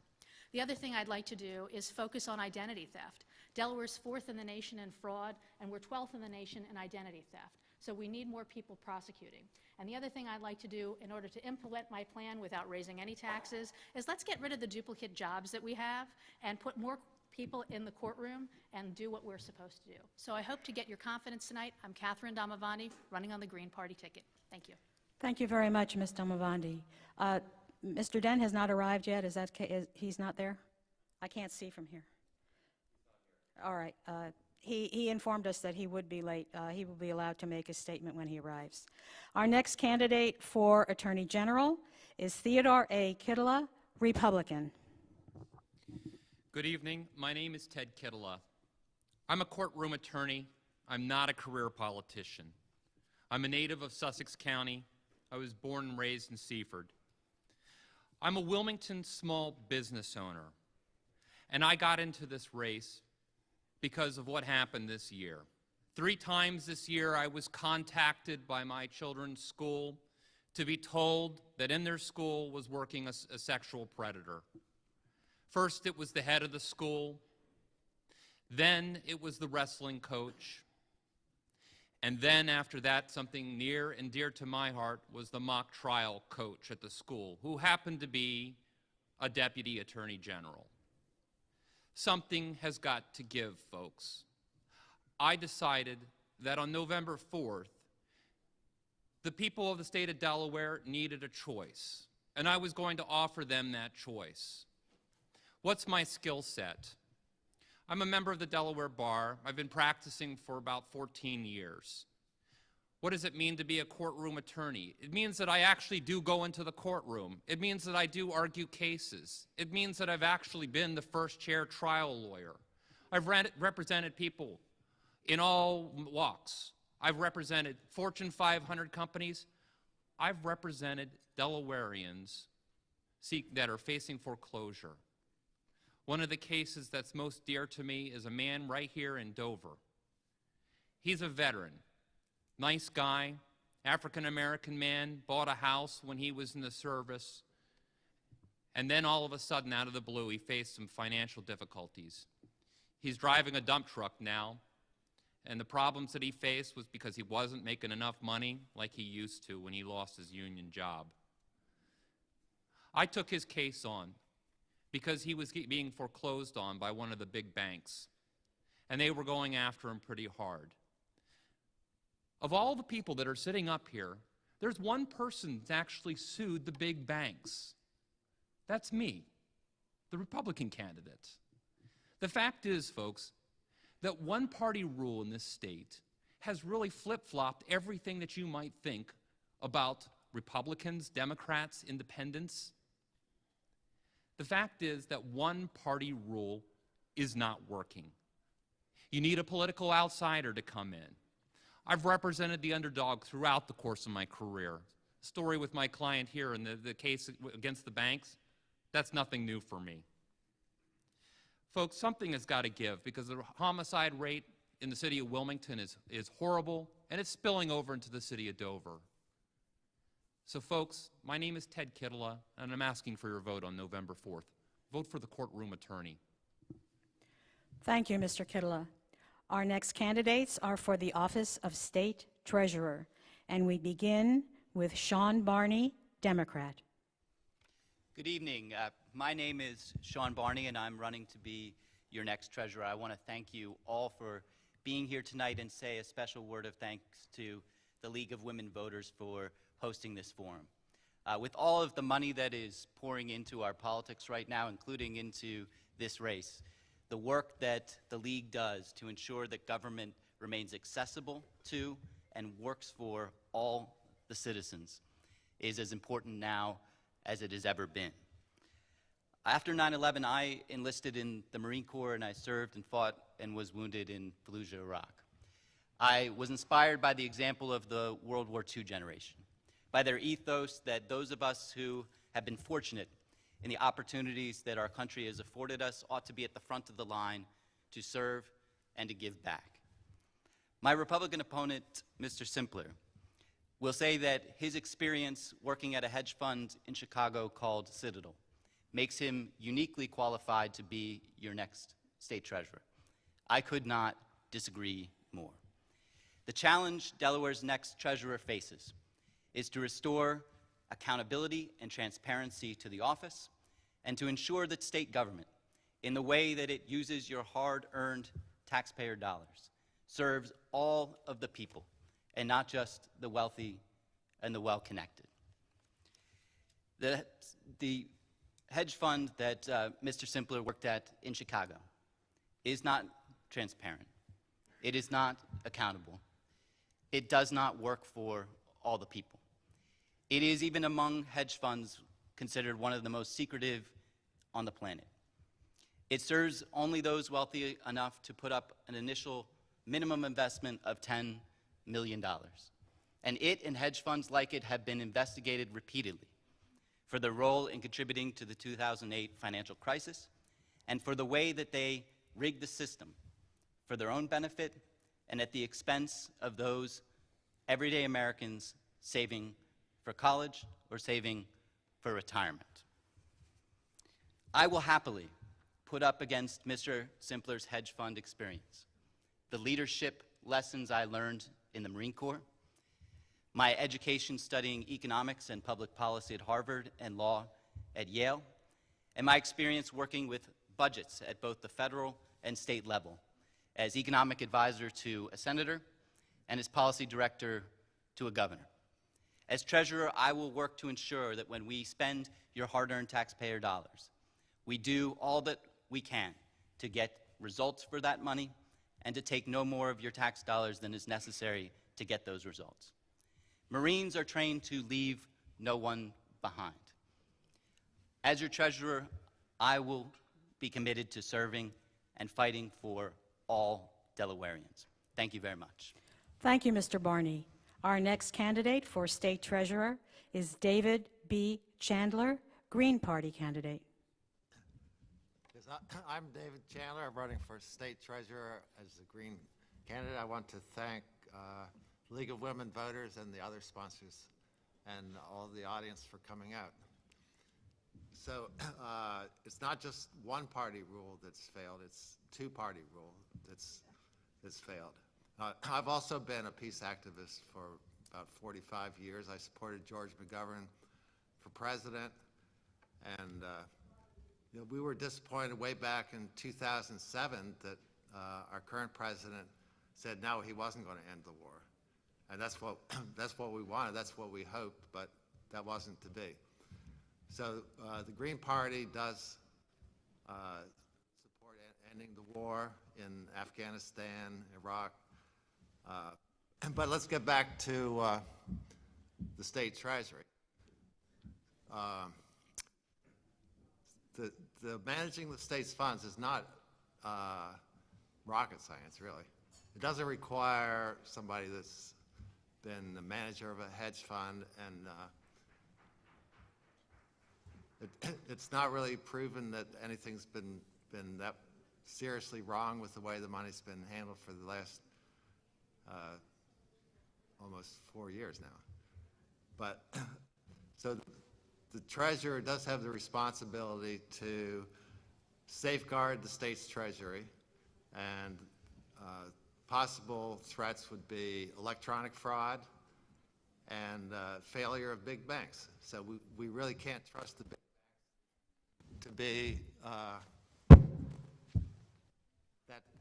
The other thing I'd like to do is focus on identity theft. Delaware's 4th in the nation in fraud, and we're 12th in the nation in identity theft. So we need more people prosecuting. And the other thing I'd like to do in order to implement my plan without raising any taxes is let's get rid of the duplicate jobs that we have and put more people in the courtroom and do what we're supposed to do. So I hope to get your confidence tonight. I'm Catherine Damavandi, running on the Green Party ticket. Thank you.
Thank you very much, Ms. Damavandi. Mr. Den has not arrived yet. He's not there? I can't see from here. All right. He informed us that he would be late. He will be allowed to make a statement when he arrives. Our next candidate for Attorney General is Theodore A. Kittela, Republican.
Good evening. My name is Ted Kittela. I'm a courtroom attorney. I'm not a career politician. I'm a native of Sussex County. I was born and raised in Seaford. I'm a Wilmington small business owner, and I got into this race because of what happened this year. 3 times this year I was contacted by my children's school to be told that in their school was working a sexual predator. First it was the head of the school, then it was the wrestling coach, and then after that, something near and dear to my heart was the mock trial coach at the school, who happened to be a deputy attorney general. Something has got to give, folks. I decided that on November 4th, the people of the state of Delaware needed a choice, and I was going to offer them that choice. What's my skill set? I'm a member of the Delaware Bar. I've been practicing for about 14 years. What does it mean to be a courtroom attorney? It means that I actually do go into the courtroom. It means that I do argue cases. It means that I've actually been the first chair trial lawyer. I've represented people in all walks. I've represented Fortune 500 companies. I've represented Delawareans that are facing foreclosure. One of the cases that's most dear to me is a man right here in Dover. He's a veteran. Nice guy, African-American man, bought a house when he was in the service, and then all of a sudden, out of the blue, he faced some financial difficulties. He's driving a dump truck now, and the problems that he faced was because he wasn't making enough money like he used to when he lost his union job. I took his case on because he was being foreclosed on by one of the big banks, and they were going after him pretty hard. Of all the people that are sitting up here, there's one person that's actually sued the big banks. That's me, the Republican candidate. The fact is, folks, that one-party rule in this state has really flip-flopped everything that you might think about Republicans, Democrats, independents. The fact is that one-party rule is not working. You need a political outsider to come in. I've represented the underdog throughout the course of my career. Story with my client here in the case against the banks, that's nothing new for me. Folks, something has got to give because the homicide rate in the city of Wilmington is horrible, and it's spilling over into the city of Dover. So folks, my name is Ted Kittela, and I'm asking for your vote on November 4th. Vote for the courtroom attorney.
Thank you, Mr. Kittela. Our next candidates are for the office of State Treasurer, and we begin with Sean Barney, Democrat.
Good evening. My name is Sean Barney, and I'm running to be your next treasurer. I want to thank you all for being here tonight and say a special word of thanks to the League of Women Voters for hosting this forum. With all of the money that is pouring into our politics right now, including into this race, the work that the League does to ensure that government remains accessible to and works for all the citizens is as important now as it has ever been. After 9/11, I enlisted in the Marine Corps, and I served and fought and was wounded in Fallujah, Iraq. I was inspired by the example of the World War II generation, by their ethos that those of us who have been fortunate in the opportunities that our country has afforded us ought to be at the front of the line to serve and to give back. My Republican opponent, Mr. Simpler, will say that his experience working at a hedge fund in Chicago called Citadel makes him uniquely qualified to be your next state treasurer. I could not disagree more. The challenge Delaware's next treasurer faces is to restore accountability and transparency to the office and to ensure that state government in the way that it uses your hard-earned taxpayer dollars, serves all of the people and not just the wealthy and the well-connected. The hedge fund that Mr. Simpler worked at in Chicago is not transparent. It is not accountable. It does not work for all the people. It is, even among hedge funds, considered one of the most secretive on the planet. It serves only those wealthy enough to put up an initial minimum investment of $10 million. And it and hedge funds like it have been investigated repeatedly for their role in contributing to the 2008 financial crisis and for the way that they rigged the system for their own benefit and at the expense of those everyday Americans saving for college or saving for retirement. I will happily put up against Mr. Simpler's hedge fund experience the leadership lessons I learned in the Marine Corps, my education studying economics and public policy at Harvard and law at Yale, and my experience working with budgets at both the federal and state level as economic advisor to a senator and as policy director to a governor. As treasurer, I will work to ensure that when we spend your hard-earned taxpayer dollars, we do all that we can to get results for that money and to take no more of your tax dollars than is necessary to get those results. Marines are trained to leave no one behind. As your treasurer, I will be committed to serving and fighting for all Delawareans. Thank you very much.
Thank you, Mr. Barney. Our next candidate for State Treasurer is David B. Chandler, Green Party candidate.
I'm David Chandler. I'm running for State Treasurer as the Green candidate. I want to thank League of Women Voters and the other sponsors and all the audience for coming out. So it's not just one party rule that's failed, it's two-party rule that's failed. I've also been a peace activist for about 45 years. I supported George McGovern for president, and you know, we were disappointed way back in 2007 that our current president said no, he wasn't going to end the war. And that's what we wanted, that's what we hoped, but that wasn't to be. So the Green Party does support ending the war in Afghanistan, Iraq. But let's get back to the state treasury. The managing the state's funds is not rocket science, really. It doesn't require somebody that's been the manager of a hedge fund, and it's not really proven that anything's been that seriously wrong with the way the money's been handled for the last almost 4 years now. But so the treasurer does have the responsibility to safeguard the state's treasury, and possible threats would be electronic fraud and failure of big banks. So we really can't trust the big banks to be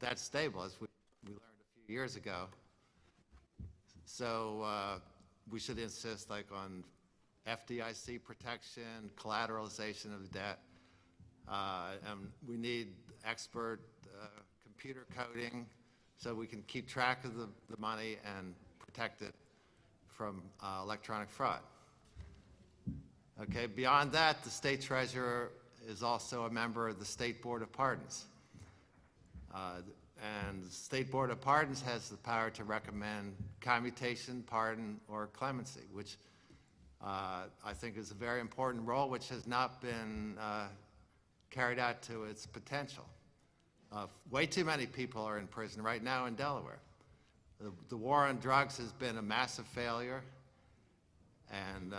that stable, as we learned a few years ago. So we should insist on FDIC protection, collateralization of debt, and we need expert computer coding so we can keep track of the money and protect it from electronic fraud. Okay, beyond that, the state treasurer is also a member of the State Board of Pardons. And the State Board of Pardons has the power to recommend commutation, pardon, or clemency, which I think is a very important role, which has not been carried out to its potential. Way too many people are in prison right now in Delaware. The war on drugs has been a massive failure, and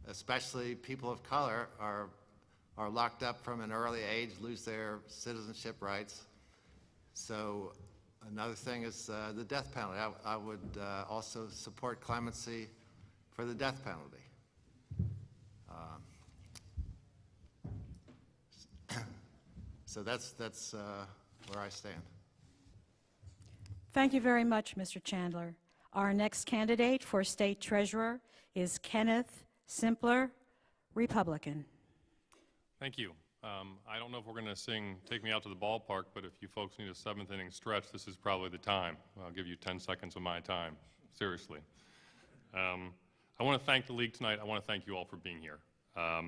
especially people of color are locked up from an early age, lose their citizenship rights. So another thing is the death penalty. I would also support clemency for the death penalty. So that's where I stand.
Thank you very much, Mr. Chandler. Our next candidate for State Treasurer is Kenneth Simpler, Republican.
Thank you. I don't know if we're going to sing Take Me Out to the Ballpark, but if you folks need a seventh inning stretch, this is probably the time. I'll give you 10 seconds of my time, seriously. I want to thank the league tonight. I want to thank you all for being here. I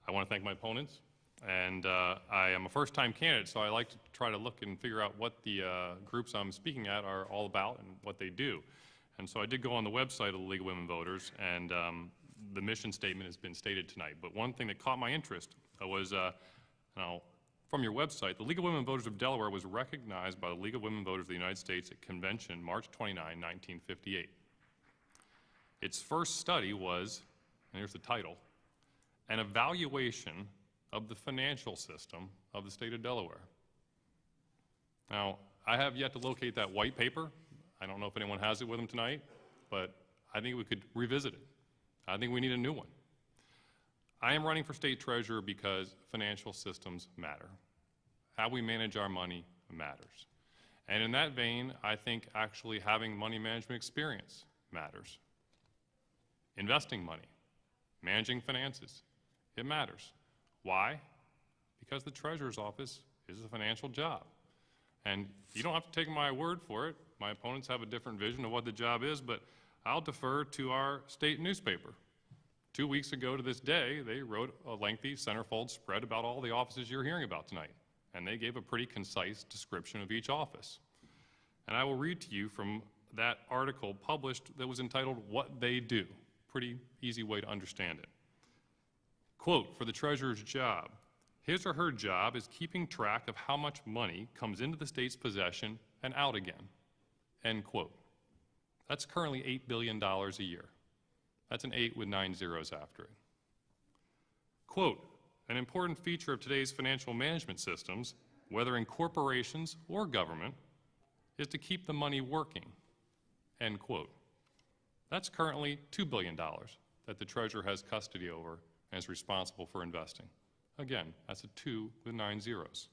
want to thank my opponents. And I am a first-time candidate, so I like to try to look and figure out what the groups I'm speaking at are all about and what they do. And so I did go on the website of the League of Women Voters, and the mission statement has been stated tonight. But one thing that caught my interest was, from your website, the League of Women Voters of Delaware was recognized by the League of Women Voters of the United States at convention March 29, 1958. Its first study was, and here's the title, an evaluation of the financial system of the state of Delaware. Now, I have yet to locate that white paper. I don't know if anyone has it with them tonight, but I think we could revisit it. I think we need a new one. I am running for state treasurer because financial systems matter. How we manage our money matters. And in that vein, I think actually having money management experience matters. Investing money, managing finances, it matters. Why? Because the treasurer's office is a financial job. And you don't have to take my word for it. My opponents have a different vision of what the job is, but I'll defer to our state newspaper. 2 weeks ago to this day, they wrote a lengthy centerfold spread about all the offices you're hearing about tonight. And they gave a pretty concise description of each office. And I will read to you from that article published that was entitled What They Do. Pretty easy way to understand it. Quote, for the treasurer's job, his or her job is keeping track of how much money comes into the state's possession and out again, end quote. That's currently $8 billion a year. That's an 8 with 9 zeros after it. Quote, an important feature of today's financial management systems, whether in corporations or government, is to keep the money working, end quote. That's currently $2 billion that the treasurer has custody over and is responsible for investing. Again, that's a 2 with 9 zeros.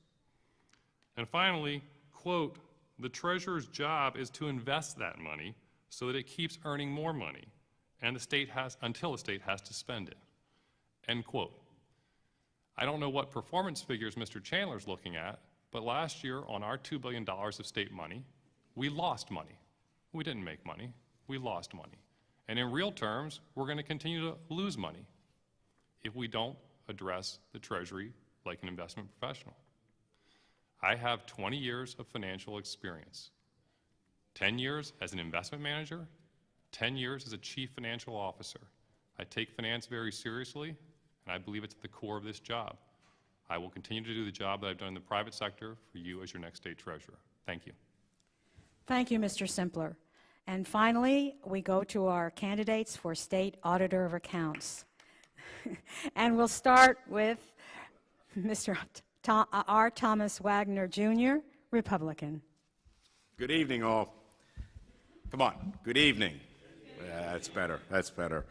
And finally, quote, the treasurer's job is to invest that money so that it keeps earning more money and the state has, until the state has to spend it, end quote. I don't know what performance figures Mr. Chandler's looking at, but last year on our $2 billion of state money, we lost money. We didn't make money, we lost money. And in real terms, we're going to continue to lose money if we don't address the Treasury like an investment professional. I have 20 years of financial experience, 10 years as an investment manager, 10 years as a chief financial officer. I take finance very seriously, and I believe it's at the core of this job. I will continue to do the job that I've done in the private sector for you as your next state treasurer. Thank you.
Thank you, Mr. Simpler. And finally, we go to our candidates for State Auditor of Accounts. And we'll start with Mr. R. Thomas Wagner, Jr., Republican.
Good evening, all. Come on, good evening. That's better, that's better.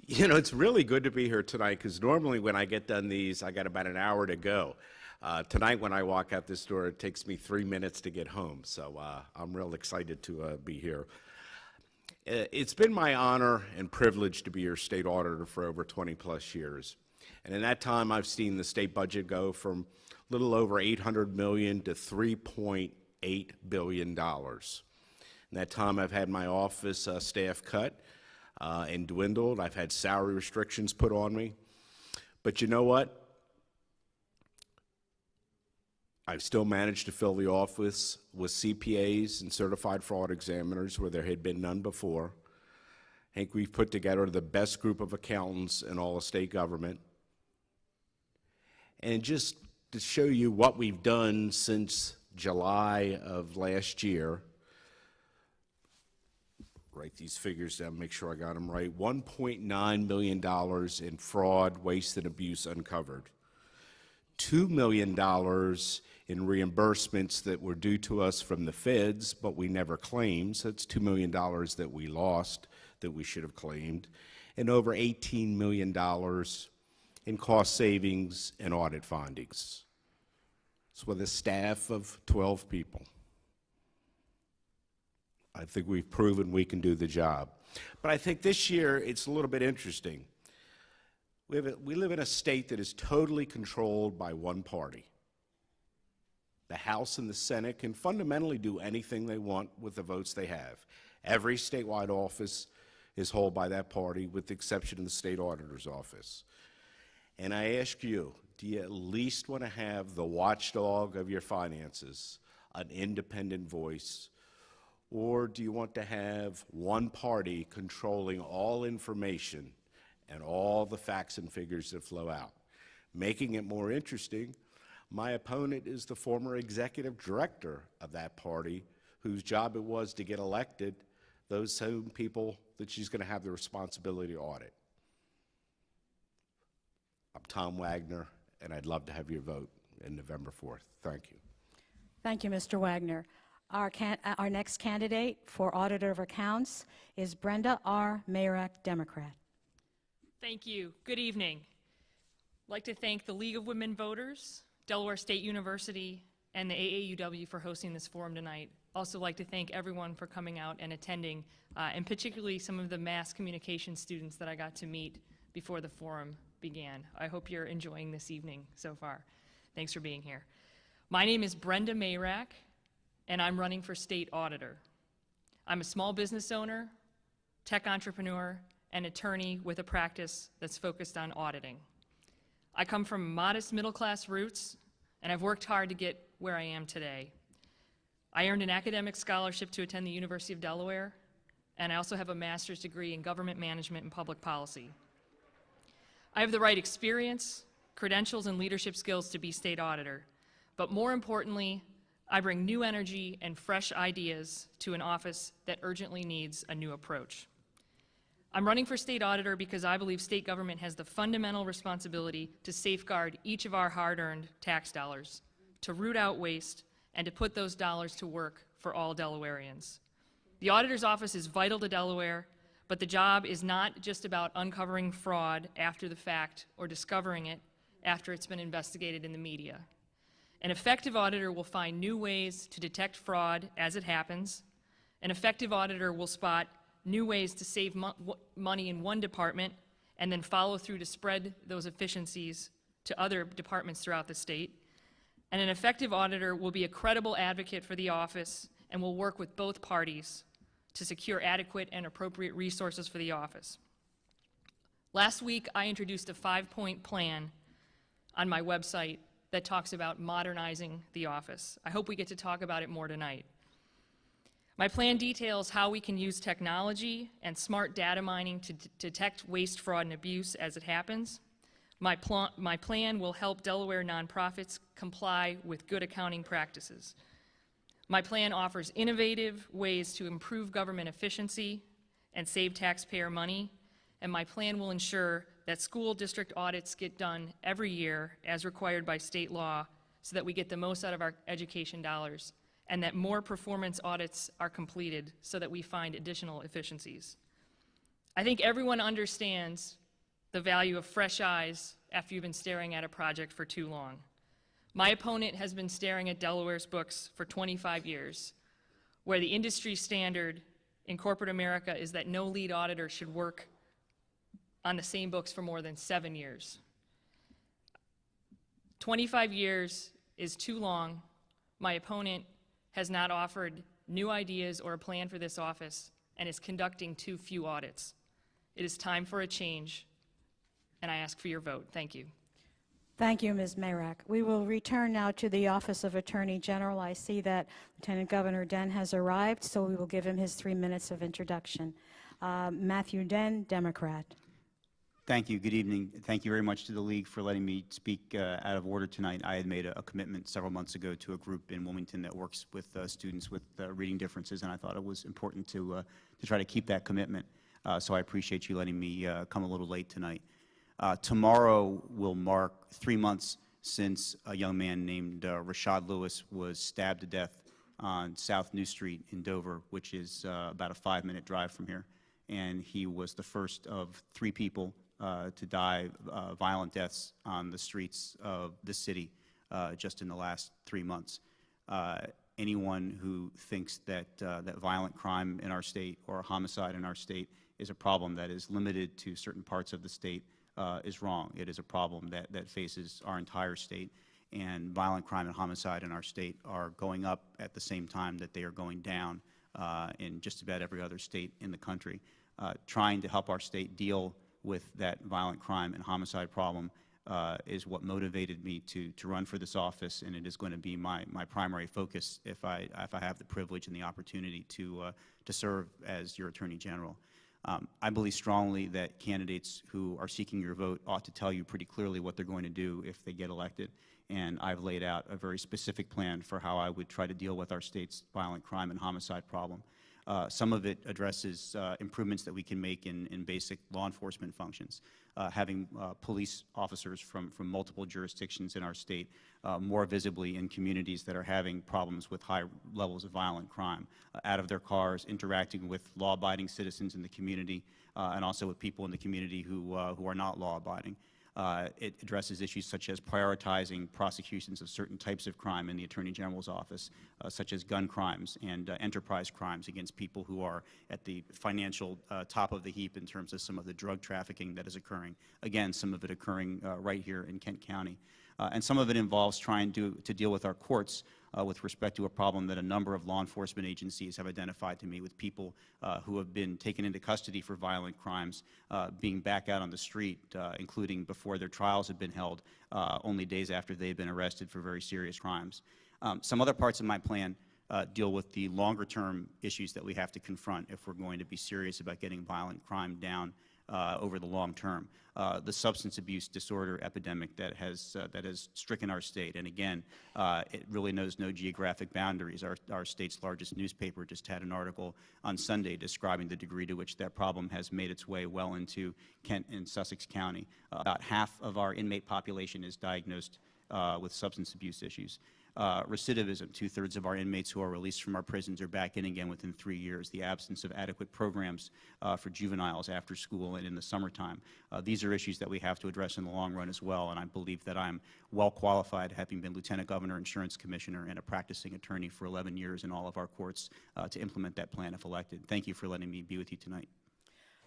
You know, it's really good to be here tonight because normally when I get done these, I got about an hour to go. Tonight when I walk out this door, it takes me 3 minutes to get home, so I'm real excited to be here. It's been my honor and privilege to be your state auditor for over 20 plus years. And in that time, I've seen the state budget go from a little over $800 million to $3.8 billion. In that time, I've had my office staff cut and dwindled. I've had salary restrictions put on me. But you know what? I've still managed to fill the office with CPAs and certified fraud examiners where there had been none before. I think we've put together the best group of accountants in all of state government. And just to show you what we've done since July of last year, write these figures down, make sure I got them right. $1.9 million in fraud, waste, and abuse uncovered. $2 million in reimbursements that were due to us from the feds, but we never claimed. So it's $2 million that we lost that we should have claimed. And over $18 million in cost savings and audit findings. It's with a staff of 12 people. I think we've proven we can do the job. But I think this year it's a little bit interesting. We live in a state that is totally controlled by one party. The House and the Senate can fundamentally do anything they want with the votes they have. Every statewide office is held by that party, with the exception of the state auditor's office. And I ask you, do you at least want to have the watchdog of your finances, an independent voice, or do you want to have one party controlling all information and all the facts and figures that flow out? Making it more interesting, my opponent is the former executive director of that party, whose job it was to get elected those same people that she's going to have the responsibility to audit. I'm Tom Wagner, and I'd love to have your vote in November 4th. Thank you.
Thank you, Mr. Wagner. Our next candidate for Auditor of Accounts is Brenda R. Mayrak, Democrat.
Thank you. Good evening. I'd like to thank the League of Women Voters, Delaware State University, and the AAUW for hosting this forum tonight. Also like to thank everyone for coming out and attending, and particularly some of the mass communication students that I got to meet before the forum began. I hope you're enjoying this evening so far. Thanks for being here. My name is Brenda Mayrak, and I'm running for state auditor. I'm a small business owner, tech entrepreneur, and attorney with a practice that's focused on auditing. I come from modest middle-class roots, and I've worked hard to get where I am today. I earned an academic scholarship to attend the University of Delaware, and I also have a master's degree in government management and public policy. I have the right experience, credentials, and leadership skills to be state auditor, but more importantly, I bring new energy and fresh ideas to an office that urgently needs a new approach. I'm running for state auditor because I believe state government has the fundamental responsibility to safeguard each of our hard-earned tax dollars, to root out waste, and to put those dollars to work for all Delawareans. The auditor's office is vital to Delaware, but the job is not just about uncovering fraud after the fact or discovering it after it's been investigated in the media. An effective auditor will find new ways to detect fraud as it happens. An effective auditor will spot new ways to save money in one department and then follow through to spread those efficiencies to other departments throughout the state. And an effective auditor will be a credible advocate for the office and will work with both parties to secure adequate and appropriate resources for the office. Last week, I introduced a 5-point plan on my website that talks about modernizing the office. I hope we get to talk about it more tonight. My plan details how we can use technology and smart data mining to detect waste, fraud, and abuse as it happens. My plan will help Delaware nonprofits comply with good accounting practices. My plan offers innovative ways to improve government efficiency and save taxpayer money, and my plan will ensure that school district audits get done every year as required by state law so that we get the most out of our education dollars, and that more performance audits are completed so that we find additional efficiencies. I think everyone understands the value of fresh eyes after you've been staring at a project for too long. My opponent has been staring at Delaware's books for 25 years, where the industry standard in corporate America is that no lead auditor should work on the same books for more than 7 years. 25 years is too long. My opponent has not offered new ideas or a plan for this office and is conducting too few audits. It is time for a change, and I ask for your vote. Thank you.
Thank you, Ms. Mayrak. We will return now to the Office of Attorney General. I see that Lieutenant Governor Den has arrived, so we will give him his 3 minutes of introduction. Matthew Den, Democrat.
Thank you. Good evening. Thank you very much to the League for letting me speak out of order tonight. I had made a commitment several months ago to a group in Wilmington that works with students with reading differences, and I thought it was important to try to keep that commitment. So I appreciate you letting me come a little late tonight. Tomorrow will mark 3 months since a young man named Rashad Lewis was stabbed to death on South New Street in Dover, which is about a 5-minute drive from here. And he was the first of 3 people to die violent deaths on the streets of the city just in the last 3 months. Anyone who thinks that, that violent crime in our state or homicide in our state is a problem that is limited to certain parts of the state is wrong. It is a problem that faces our entire state, and violent crime and homicide in our state are going up at the same time that they are going down in just about every other state in the country. Trying to help our state deal with that violent crime and homicide problem is what motivated me to run for this office, and it is going to be my primary focus if I have the privilege and the opportunity to serve as your Attorney General. I believe strongly that candidates who are seeking your vote ought to tell you pretty clearly what they're going to do if they get elected, and I've laid out a very specific plan for how I would try to deal with our state's violent crime and homicide problem. Some of it addresses improvements that we can make in basic law enforcement functions, having police officers from multiple jurisdictions in our state more visibly in communities that are having problems with high levels of violent crime, out of their cars, interacting with law-abiding citizens in the community, and also with people in the community who are not law-abiding. It addresses issues such as prioritizing prosecutions of certain types of crime in the Attorney General's office, such as gun crimes and enterprise crimes against people who are at the financial top of the heap in terms of some of the drug trafficking that is occurring. Again, some of it occurring right here in Kent County. And some of it involves trying to deal with our courts with respect to a problem that a number of law enforcement agencies have identified to me with people who have been taken into custody for violent crimes being back out on the street, including before their trials have been held, only days after they've been arrested for very serious crimes. Some other parts of my plan deal with the longer-term issues that we have to confront if we're going to be serious about getting violent crime down over the long term. The substance abuse disorder epidemic that has stricken our state, and again, it really knows no geographic boundaries. Our state's largest newspaper just had an article on Sunday describing the degree to which that problem has made its way well into Kent and Sussex County. About half of our inmate population is diagnosed with substance abuse issues. Recidivism, 2/3 of our inmates who are released from our prisons are back in again within 3 years. The absence of adequate programs for juveniles after school and in the summertime. These are issues that we have to address in the long run as well, and I believe that I'm well qualified, having been Lieutenant Governor, Insurance Commissioner, and a practicing attorney for 11 years in all of our courts to implement that plan if elected. Thank you for letting me be with you tonight.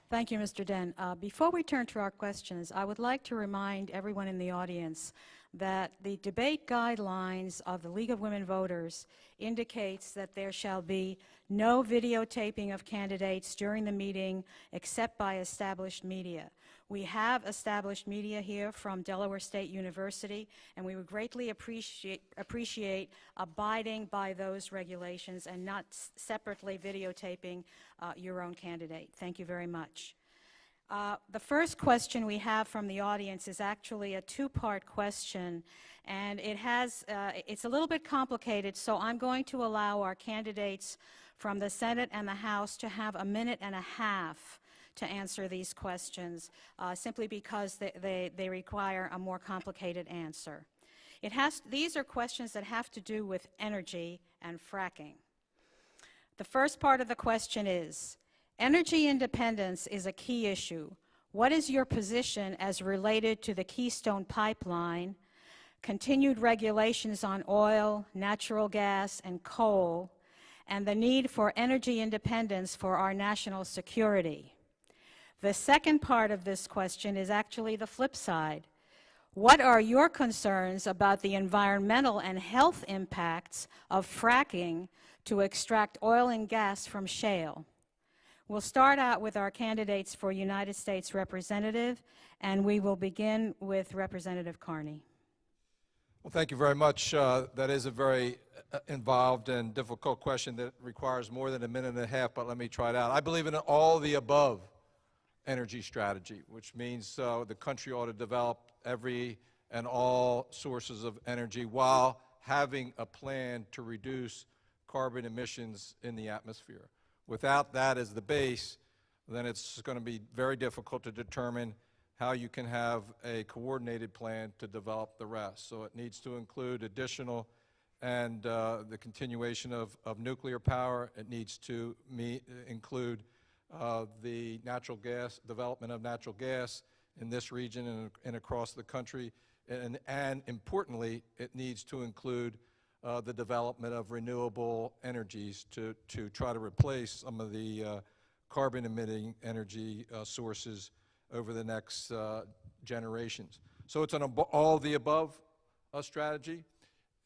Thank you, Mr. Den. Before we turn to our questions, I would like to remind everyone in the audience that the debate guidelines of the League of Women Voters indicates that there shall be no videotaping of candidates during the meeting except by established media. We have established media here from Delaware State University, and we would greatly appreciate abiding by those regulations and not separately videotaping your own candidate. Thank you very much. The first question we have from the audience is actually a two-part question, and it's a little bit complicated, so I'm going to allow our candidates from the Senate and the House to have 1.5 minutes to answer these questions, simply because they require a more complicated answer. These are questions that have to do with energy and fracking. The first part of the question is, energy independence is a key issue. What is your position as related to the Keystone Pipeline, continued regulations on oil, natural gas, and coal, and the need for energy independence for our national security? The second part of this question is actually the flip side. What are your concerns about the environmental and health impacts of fracking to extract oil and gas from shale? We'll start out with our candidates for United States Representative, and we will begin with Representative Carney.
Well, thank you very much. That is a very involved and difficult question that requires more than 1.5 minutes, but let me try it out. I believe in an all the above energy strategy, which means the country ought to develop every and all sources of energy while having a plan to reduce carbon emissions in the atmosphere. Without that as the base, then it's going to be very difficult to determine how you can have a coordinated plan to develop the rest. So it needs to include additional and the continuation of nuclear power. It needs to include the natural gas, development of natural gas in this region and across the country. and importantly, it needs to include the development of renewable energies to try to replace some of the carbon-emitting energy sources over the next generations. So it's an all-the-above strategy,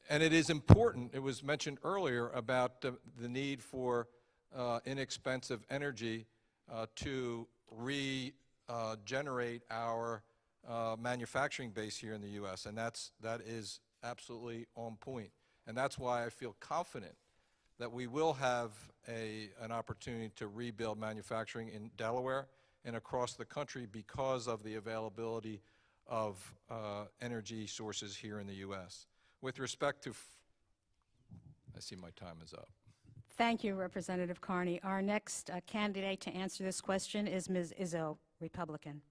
and it is important. It was mentioned earlier about the need for inexpensive energy to regenerate our manufacturing base here in the U.S., and that is absolutely on point. And that's why I feel confident that we will have an opportunity to rebuild manufacturing in Delaware and across the country because of the availability of energy sources here in the U.S. With respect to, I see my time is up.
Thank you, Representative Carney. Our next candidate to answer this question is Ms. Izzo, Republican.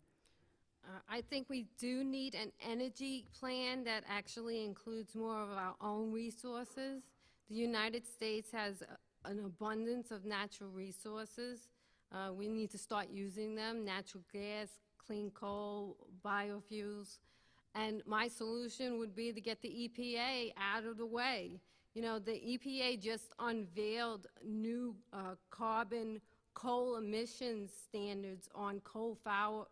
I think we do need an energy plan that actually includes more of our own resources. The United States has an abundance of natural resources. We need to start using them: natural gas, clean coal, biofuels. And my solution would be to get the EPA out of the way. You know, the EPA just unveiled new carbon coal emissions standards on coal-fired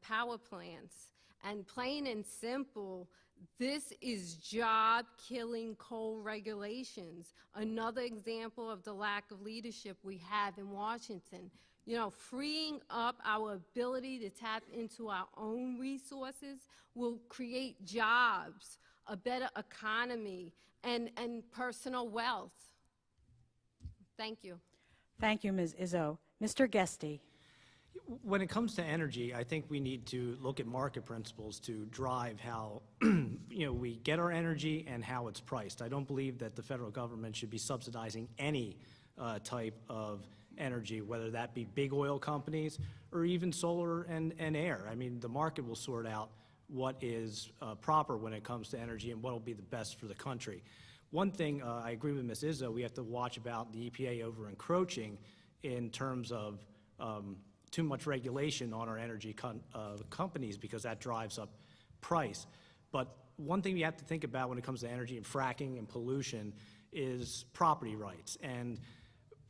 power plants. And plain and simple, this is job-killing coal regulations. Another example of the lack of leadership we have in Washington. You know, freeing up our ability to tap into our own resources will create jobs, a better economy, and personal wealth. Thank you.
Thank you, Ms. Izzo. Mr. Guesty.
When it comes to energy, I think we need to look at market principles to drive how we get our energy and how it's priced. I don't believe that the federal government should be subsidizing any type of energy, whether that be big oil companies or even solar and air. I mean, the market will sort out what is proper when it comes to energy and what will be the best for the country. One thing I agree with Ms. Izzo, we have to watch about the EPA over encroaching in terms of too much regulation on our energy companies, because that drives up price. But one thing we have to think about when it comes to energy and fracking and pollution is property rights. And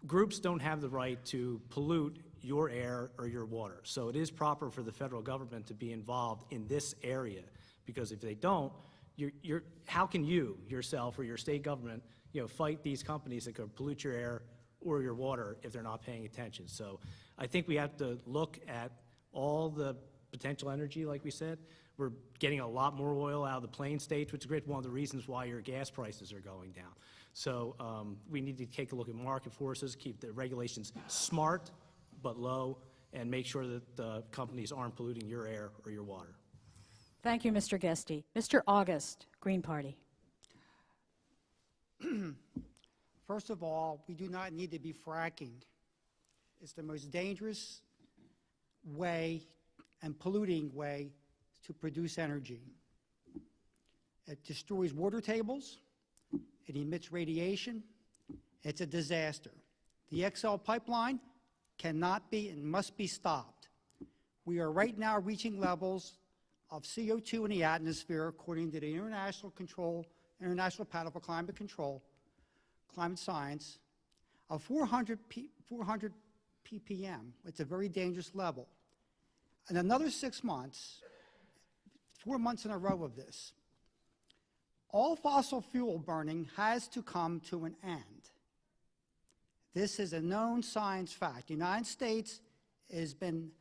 groups don't have the right to pollute your air or your water. So it is proper for the federal government to be involved in this area, because if they don't, how can you yourself or your state government fight these companies that could pollute your air or your water if they're not paying attention? So I think we have to look at all the potential energy, like we said. We're getting a lot more oil out of the plain states, which is great. One of the reasons why your gas prices are going down. So we need to take a look at market forces, keep the regulations smart but low, and make sure that the companies aren't polluting your air or your water.
Thank you, Mr. Guesty. Mr. August, Green Party.
First of all, we do not need to be fracking. It's the most dangerous way and polluting way to produce energy. It destroys water tables. It emits radiation. It's a disaster. The XL pipeline cannot be and must be stopped. We are right now reaching levels of CO2 in the atmosphere, according to the International Panel for Climate Control, Climate Science, of 400 ppm. It's a very dangerous level. In another 6 months, 4 months in a row of this, all fossil fuel burning has to come to an end. This is a known science fact. The United States has been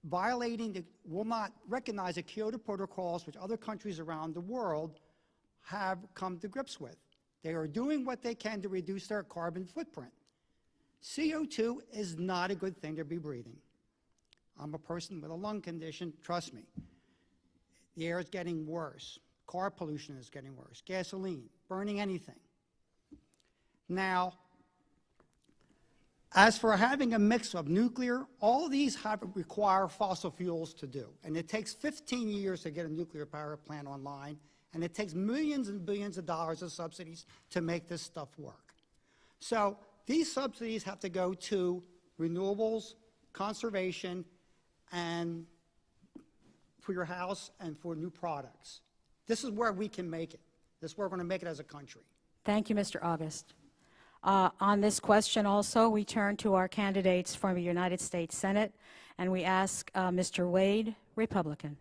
violating, will not recognize the Kyoto protocols, which other countries around the world have come to grips with. They are doing what they can to reduce their carbon footprint. CO2 is not a good thing to be breathing. I'm a person with a lung condition, trust me. The air is getting worse. Car pollution is getting worse. Gasoline, burning anything. Now, as for having a mix of nuclear, all of these require fossil fuels to do. And it takes 15 years to get a nuclear power plant online, and it takes millions and billions of dollars of subsidies to make this stuff work. So these subsidies have to go to renewables, conservation, and for your house and for new products. This is where we can make it. This is where we're going to make it as a country.
Thank you, Mr. August. On this question also, we turn to our candidates for the United States Senate, and we ask Mr. Wade, Republican.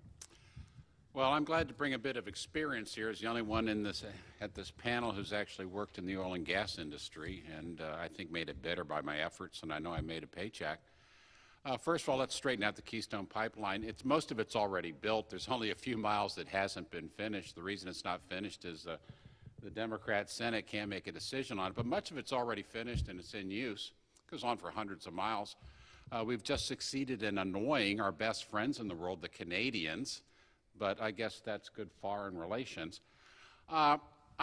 Well, I'm glad to bring a bit of experience here as the only one in this, at this panel who's actually worked in the oil and gas industry, and I think made it better by my efforts, and I know I made a paycheck. First of all, let's straighten out the Keystone Pipeline. Most of it's already built. There's only a few miles that hasn't been finished. The reason it's not finished is the Democrat Senate can't make a decision on it, but much of it's already finished and it's in use. It goes on for hundreds of miles. We've just succeeded in annoying our best friends in the world, the Canadians, but I guess that's good foreign relations. I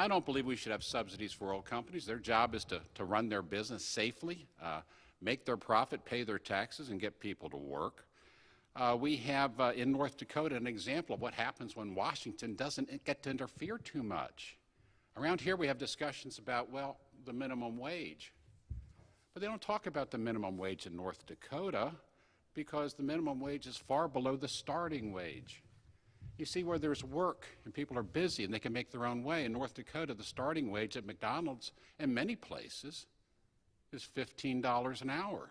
don't believe we should have subsidies for oil companies. Their job is to run their business safely, make their profit, pay their taxes, and get people to work. We have in North Dakota an example of what happens when Washington doesn't get to interfere too much. Around here we have discussions about, well, the minimum wage. But they don't talk about the minimum wage in North Dakota because the minimum wage is far below the starting wage. You see, where there's work and people are busy and they can make their own way, in North Dakota the starting wage at McDonald's and many places is $15 an hour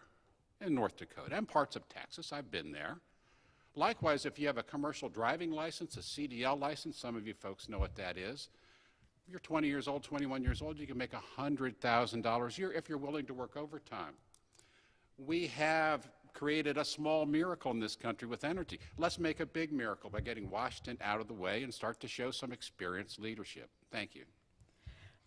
in North Dakota and parts of Texas. I've been there. Likewise, if you have a commercial driving license, a CDL license, some of you folks know what that is. If you're 20 years old, 21 years old, you can make $100,000 a year if you're willing to work overtime. We have created a small miracle in this country with energy. Let's make a big miracle by getting Washington out of the way and start to show some experienced leadership. Thank you.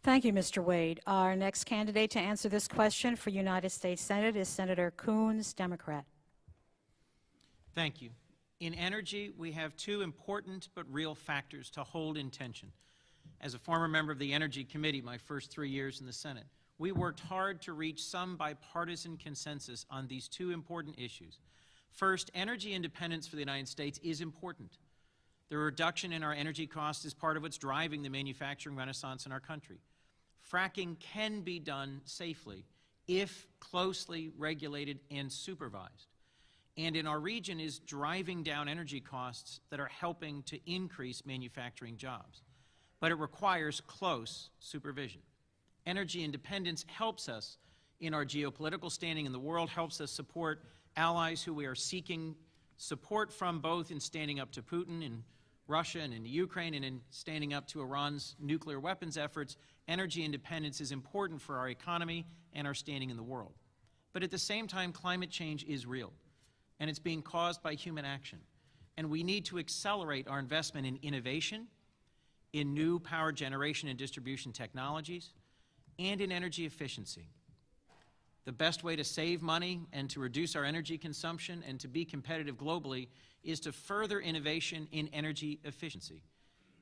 Thank you, Mr. Wade. Our next candidate to answer this question for United States Senate is Senator Coons, Democrat.
Thank you. In energy, we have two important but real factors to hold in tension. As a former member of the Energy Committee my first 3 years in the Senate, we worked hard to reach some bipartisan consensus on these two important issues. First, energy independence for the United States is important. The reduction in our energy costs is part of what's driving the manufacturing renaissance in our country. Fracking can be done safely if closely regulated and supervised. And in our region is driving down energy costs that are helping to increase manufacturing jobs. But it requires close supervision. Energy independence helps us in our geopolitical standing in the world, helps us support allies who we are seeking support from, both in standing up to Putin in Russia and in Ukraine and in standing up to Iran's nuclear weapons efforts. Energy independence is important for our economy and our standing in the world. But at the same time, climate change is real, and it's being caused by human action. And we need to accelerate our investment in innovation, in new power generation and distribution technologies, and in energy efficiency. The best way to save money and to reduce our energy consumption and to be competitive globally is to further innovation in energy efficiency.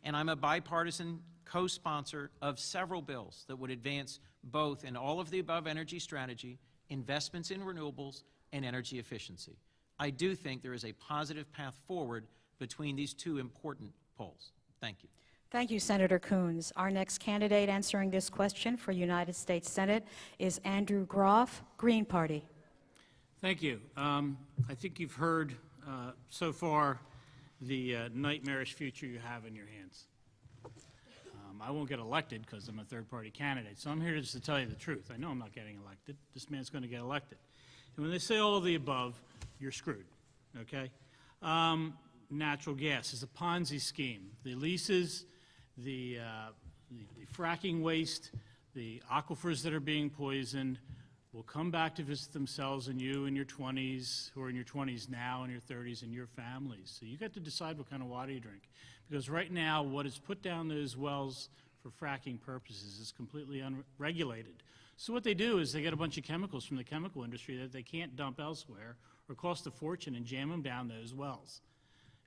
And I'm a bipartisan co-sponsor of several bills that would advance both an all-of-the-above energy strategy, investments in renewables, and energy efficiency. I do think there is a positive path forward between these two important poles. Thank you.
Thank you, Senator Coons. Our next candidate answering this question for United States Senate is Andrew Groff, Green Party.
Thank you. I think you've heard so far the nightmarish future you have in your hands. I won't get elected because I'm a third-party candidate, so I'm here just to tell you the truth. I know I'm not getting elected. This man's going to get elected. And when they say all of the above, you're screwed, okay? Natural gas is a Ponzi scheme. The leases, the fracking waste, the aquifers that are being poisoned will come back to visit themselves and you in your 20s, who are in your 20s now, and your 30s, and your families. So you got to decide what kind of water you drink. Because right now, what is put down those wells for fracking purposes is completely unregulated. So what they do is they get a bunch of chemicals from the chemical industry that they can't dump elsewhere or cost a fortune and jam them down those wells.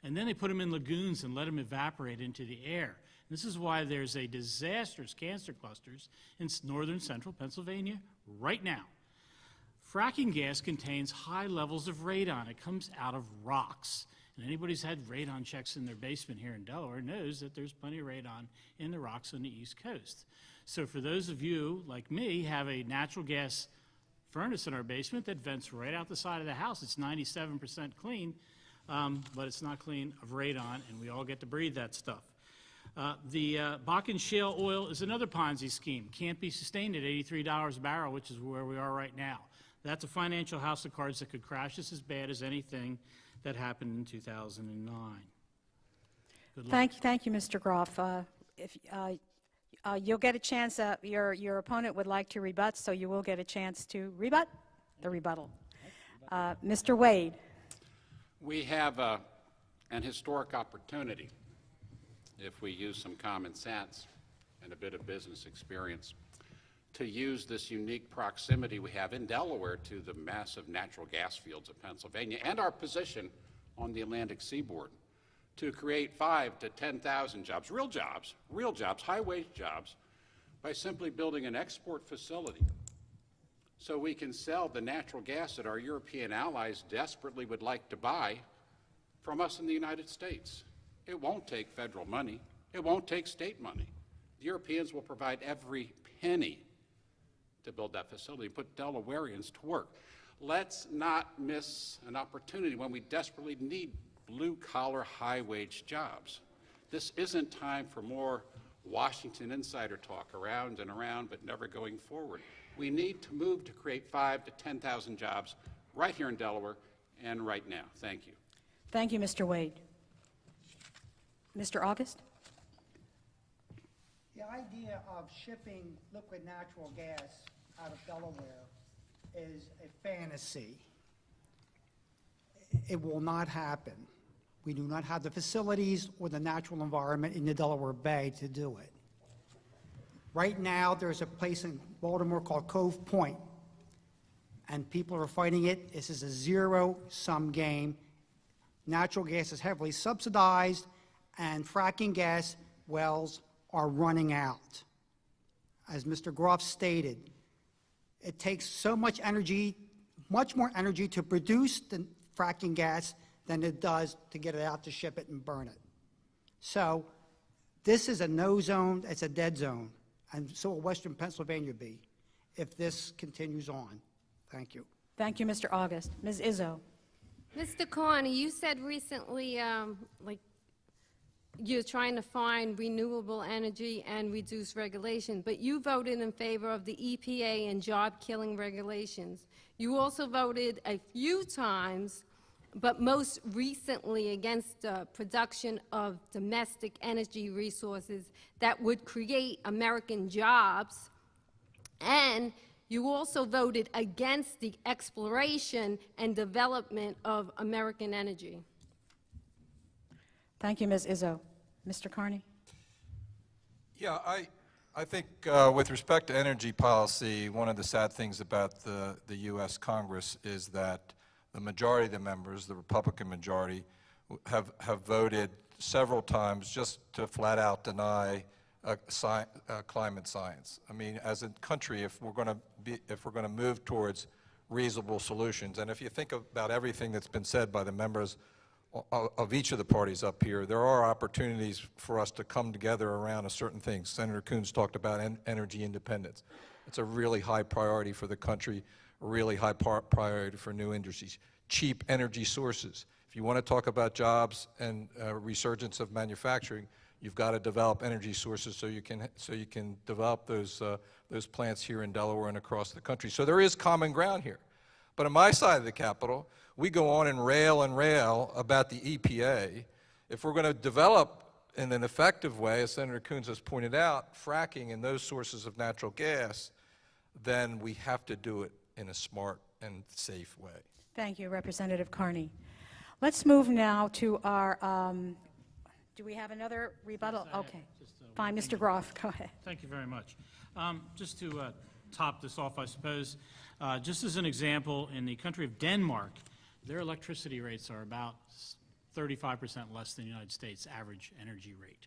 And then they put them in lagoons and let them evaporate into the air. This is why there's a disastrous cancer clusters in northern central Pennsylvania right now. Fracking gas contains high levels of radon. It comes out of rocks. And anybody who's had radon checks in their basement here in Delaware knows that there's plenty of radon in the rocks on the East Coast. So for those of you, like me, have a natural gas furnace in our basement that vents right out the side of the house. It's 97% clean. but it's not clean of radon, and we all get to breathe that stuff. The Bakken shale oil is another Ponzi scheme. Can't be sustained at $83 a barrel, which is where we are right now. That's a financial house of cards that could crash us as bad as anything that happened in 2009. Good luck.
Thank you, Mr. Groff. You'll get a chance, your opponent would like to rebut, so you will get a chance to rebut the rebuttal. Mr. Wade.
We have an historic opportunity, if we use some common sense and a bit of business experience, to use this unique proximity we have in Delaware to the massive natural gas fields of Pennsylvania and our position on the Atlantic seaboard to create 5,000 to 10,000 jobs, real jobs, high-wage jobs, by simply building an export facility so we can sell the natural gas that our European allies desperately would like to buy from us in the United States. It won't take federal money. It won't take state money. The Europeans will provide every penny to build that facility and put Delawareans to work. Let's not miss an opportunity when we desperately need blue-collar, high-wage jobs. This isn't time for more Washington insider talk around and around, but never going forward. We need to move to create 5,000 to 10,000 jobs right here in Delaware and right now. Thank you.
Thank you, Mr. Wade. Mr. August?
The idea of shipping liquid natural gas out of Delaware is a fantasy. It will not happen. We do not have the facilities or the natural environment in the Delaware Bay to do it. Right now, there's a place in Baltimore called Cove Point, and people are fighting it. This is a zero-sum game. Natural gas is heavily subsidized, and fracking gas wells are running out. As Mr. Groff stated, it takes so much energy, much more energy to produce the fracking gas than it does to get it out to ship it and burn it. So this is a no zone, it's a dead zone, and so will Western Pennsylvania be if this continues on. Thank you.
Thank you, Mr. August. Ms. Izzo.
Mr. Carney, you said recently, you're trying to find renewable energy and reduce regulation, but you voted in favor of the EPA and job-killing regulations. You also voted a few times, but most recently against the production of domestic energy resources that would create American jobs, and you also voted against the exploration and development of American energy.
Thank you, Ms. Izzo. Mr. Carney?
Yeah, I think with respect to energy policy, one of the sad things about the U.S. Congress is that the majority of the members, the Republican majority, have voted several times just to flat out deny climate science. I mean, as a country, if we're going to move towards reasonable solutions, and if you think about everything that's been said by the members of each of the parties up here, there are opportunities for us to come together around a certain thing. Senator Coons talked about energy independence. It's a really high priority for the country, a really high priority for new industries. Cheap energy sources. If you want to talk about jobs and resurgence of manufacturing, you've got to develop energy sources so you can develop those plants here in Delaware and across the country. So there is common ground here. But on my side of the Capitol, we go on and rail about the EPA. If we're going to develop in an effective way, as Senator Coons has pointed out, fracking and those sources of natural gas, then we have to do it in a smart and safe way.
Thank you, Representative Carney. Let's move now to our, do we have another rebuttal? Okay, fine, Mr. Groff, go ahead.
Thank you very much. Just to top this off, I suppose, just as an example, in the country of Denmark, their electricity rates are about 35% less than the United States average energy rate.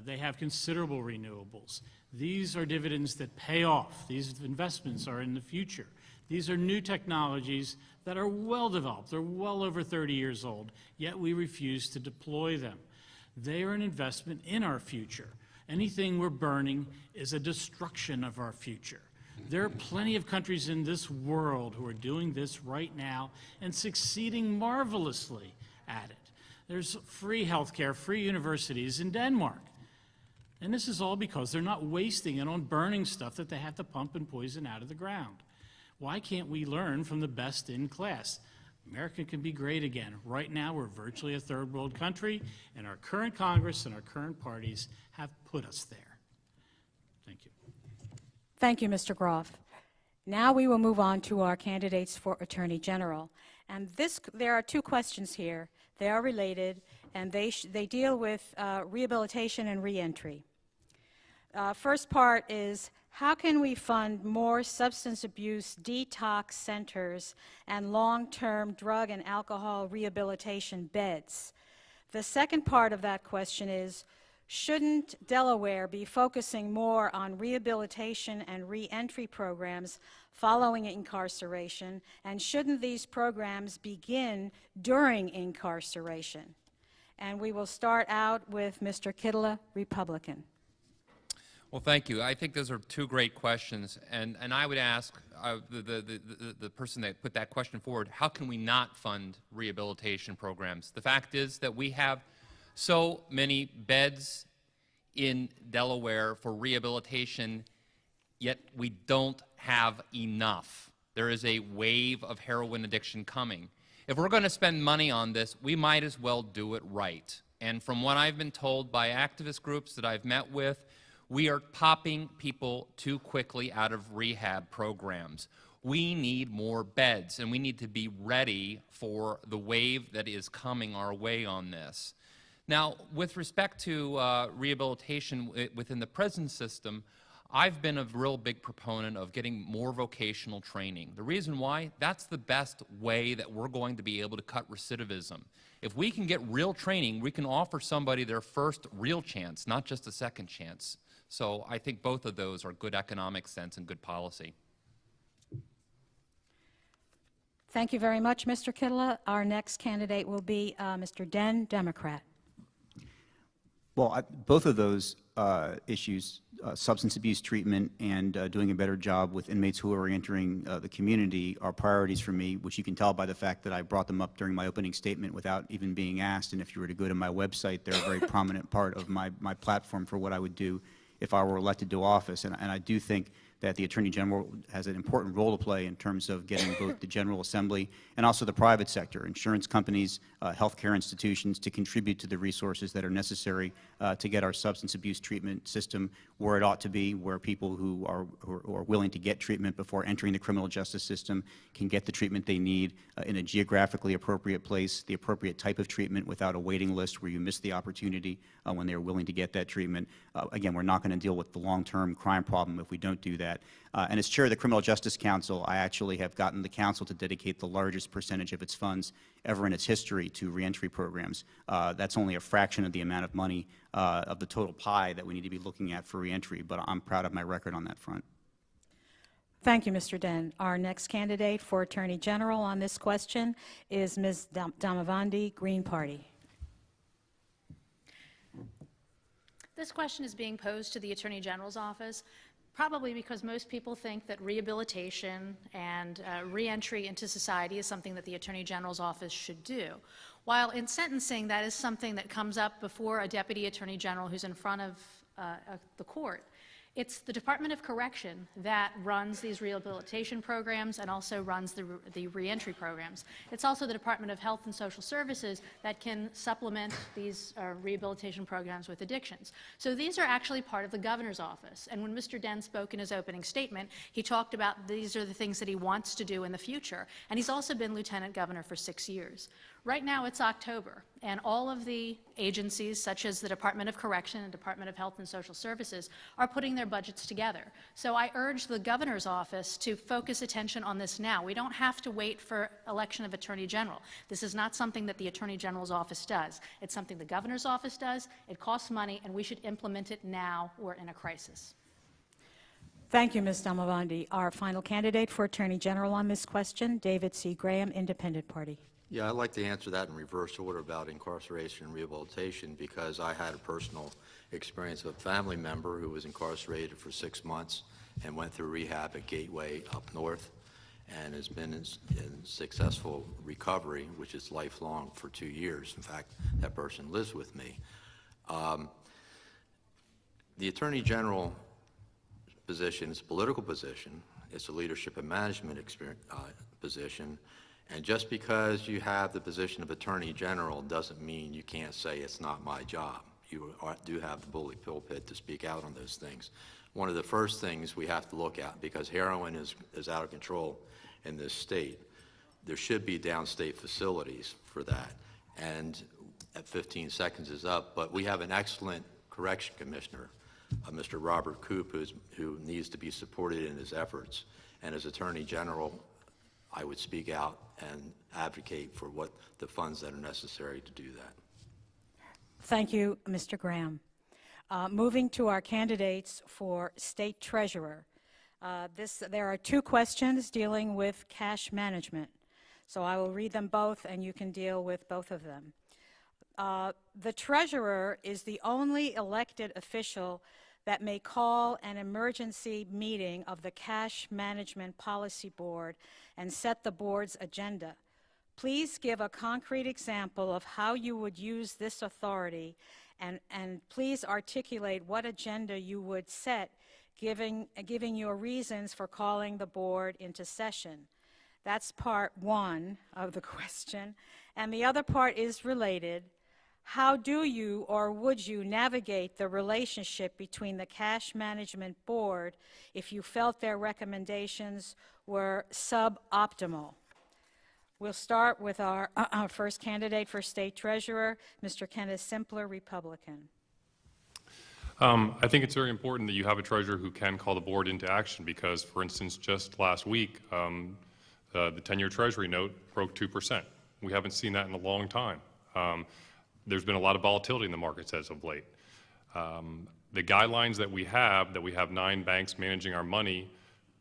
They have considerable renewables. These are dividends that pay off. These investments are in the future. These are new technologies that are well developed. They're well over 30 years old, yet we refuse to deploy them. They are an investment in our future. Anything we're burning is a destruction of our future. There are plenty of countries in this world who are doing this right now and succeeding marvelously. at it. There's free healthcare, free universities in Denmark. And this is all because they're not wasting it on burning stuff that they have to pump and poison out of the ground. Why can't we learn from the best in class? America can be great again. Right now, we're virtually a third world country, and our current Congress and our current parties have put us there. Thank you.
Thank you, Mr. Groff. Now we will move on to our candidates for Attorney General. And there are two questions here. They are related, and they deal with rehabilitation and reentry. First part is, how can we fund more substance abuse detox centers and long-term drug and alcohol rehabilitation beds? The second part of that question is, shouldn't Delaware be focusing more on rehabilitation and reentry programs following incarceration, and shouldn't these programs begin during incarceration? And we will start out with Mr. Kittela, Republican.
Well, thank you. I think those are two great questions, and I would ask the person that put that question forward, how can we not fund rehabilitation programs? The fact is that we have so many beds in Delaware for rehabilitation, yet we don't have enough. There is a wave of heroin addiction coming. If we're going to spend money on this, we might as well do it right. And from what I've been told by activist groups that I've met with, we are popping people too quickly out of rehab programs. We need more beds, and we need to be ready for the wave that is coming our way on this. Now, with respect to rehabilitation within the prison system, I've been a real big proponent of getting more vocational training. The reason why, that's the best way that we're going to be able to cut recidivism. If we can get real training, we can offer somebody their first real chance, not just a second chance. So I think both of those are good economic sense and good policy.
Thank you very much, Mr. Kittela. Our next candidate will be Mr. Den, Democrat.
Well, both of those issues, substance abuse treatment and doing a better job with inmates who are entering the community, are priorities for me, which you can tell by the fact that I brought them up during my opening statement without even being asked. And if you were to go to my website, they're a very prominent part of my platform for what I would do if I were elected to office. And I do think that the Attorney General has an important role to play in terms of getting both the General Assembly and also the private sector, insurance companies, healthcare institutions, to contribute to the resources that are necessary to get our substance abuse treatment system where it ought to be, where people who are willing to get treatment before entering the criminal justice system can get the treatment they need in a geographically appropriate place, the appropriate type of treatment without a waiting list where you miss the opportunity when they're willing to get that treatment. Again, we're not going to deal with the long-term crime problem if we don't do that. And as chair of the Criminal Justice Council, I actually have gotten the council to dedicate the largest percentage of its funds ever in its history to reentry programs. That's only a fraction of the amount of money of the total pie that we need to be looking at for reentry, but I'm proud of my record on that front.
Thank you, Mr. Den. Our next candidate for Attorney General on this question is Ms. Damavandi, Green Party.
This question is being posed to the Attorney General's office, probably because most people think that rehabilitation and reentry into society is something that the Attorney General's office should do. While in sentencing, that is something that comes up before a Deputy Attorney General who's in front of the court. It's the Department of Correction that runs these rehabilitation programs and also runs the reentry programs. It's also the Department of Health and Social Services that can supplement these rehabilitation programs with addictions. So these are actually part of the governor's office. And when Mr. Den spoke in his opening statement, he talked about these are the things that he wants to do in the future. And he's also been lieutenant governor for 6 years. Right now it's October, and all of the agencies, such as the Department of Correction and Department of Health and Social Services, are putting their budgets together. So I urge the governor's office to focus attention on this now. We don't have to wait for election of Attorney General. This is not something that the Attorney General's office does. It's something the governor's office does. It costs money, and we should implement it now or in a crisis.
Thank you, Ms. Damavandi. Our final candidate for Attorney General on this question, David C. Graham, Independent Party.
Yeah, I'd like to answer that in reverse order about incarceration and rehabilitation, because I had a personal experience of a family member who was incarcerated for 6 months and went through rehab at Gateway up north. and has been in successful recovery, which is lifelong, for 2 years. In fact, that person lives with me. The Attorney General position is a political position. It's a leadership and management position. And just because you have the position of Attorney General doesn't mean you can't say it's not my job. You do have the bully pulpit to speak out on those things. One of the first things we have to look at, because heroin is out of control in this state, there should be downstate facilities for that. And at 15 seconds is up, but we have an excellent correction commissioner, Mr. Robert Koop, who needs to be supported in his efforts. And as Attorney General, I would speak out and advocate for what the funds that are necessary to do that.
Thank you, Mr. Graham. Moving to our candidates for State Treasurer. There are 2 questions dealing with cash management. So I will read them both, and you can deal with both of them. The Treasurer is the only elected official that may call an emergency meeting of the Cash Management Policy Board and set the board's agenda. Please give a concrete example of how you would use this authority, and please articulate what agenda you would set, giving your reasons for calling the board into session. That's part 1 of the question. And the other part is related. How do you or would you navigate the relationship between the Cash Management Board if you felt their recommendations were suboptimal? We'll start with our first candidate for State Treasurer, Mr. Kenneth Simpler, Republican.
I think it's very important that you have a treasurer who can call the board into action because, for instance, just last week, the 10-year Treasury note broke 2%. We haven't seen that in a long time. There's been a lot of volatility in the markets as of late. The guidelines that we have 9 banks managing our money,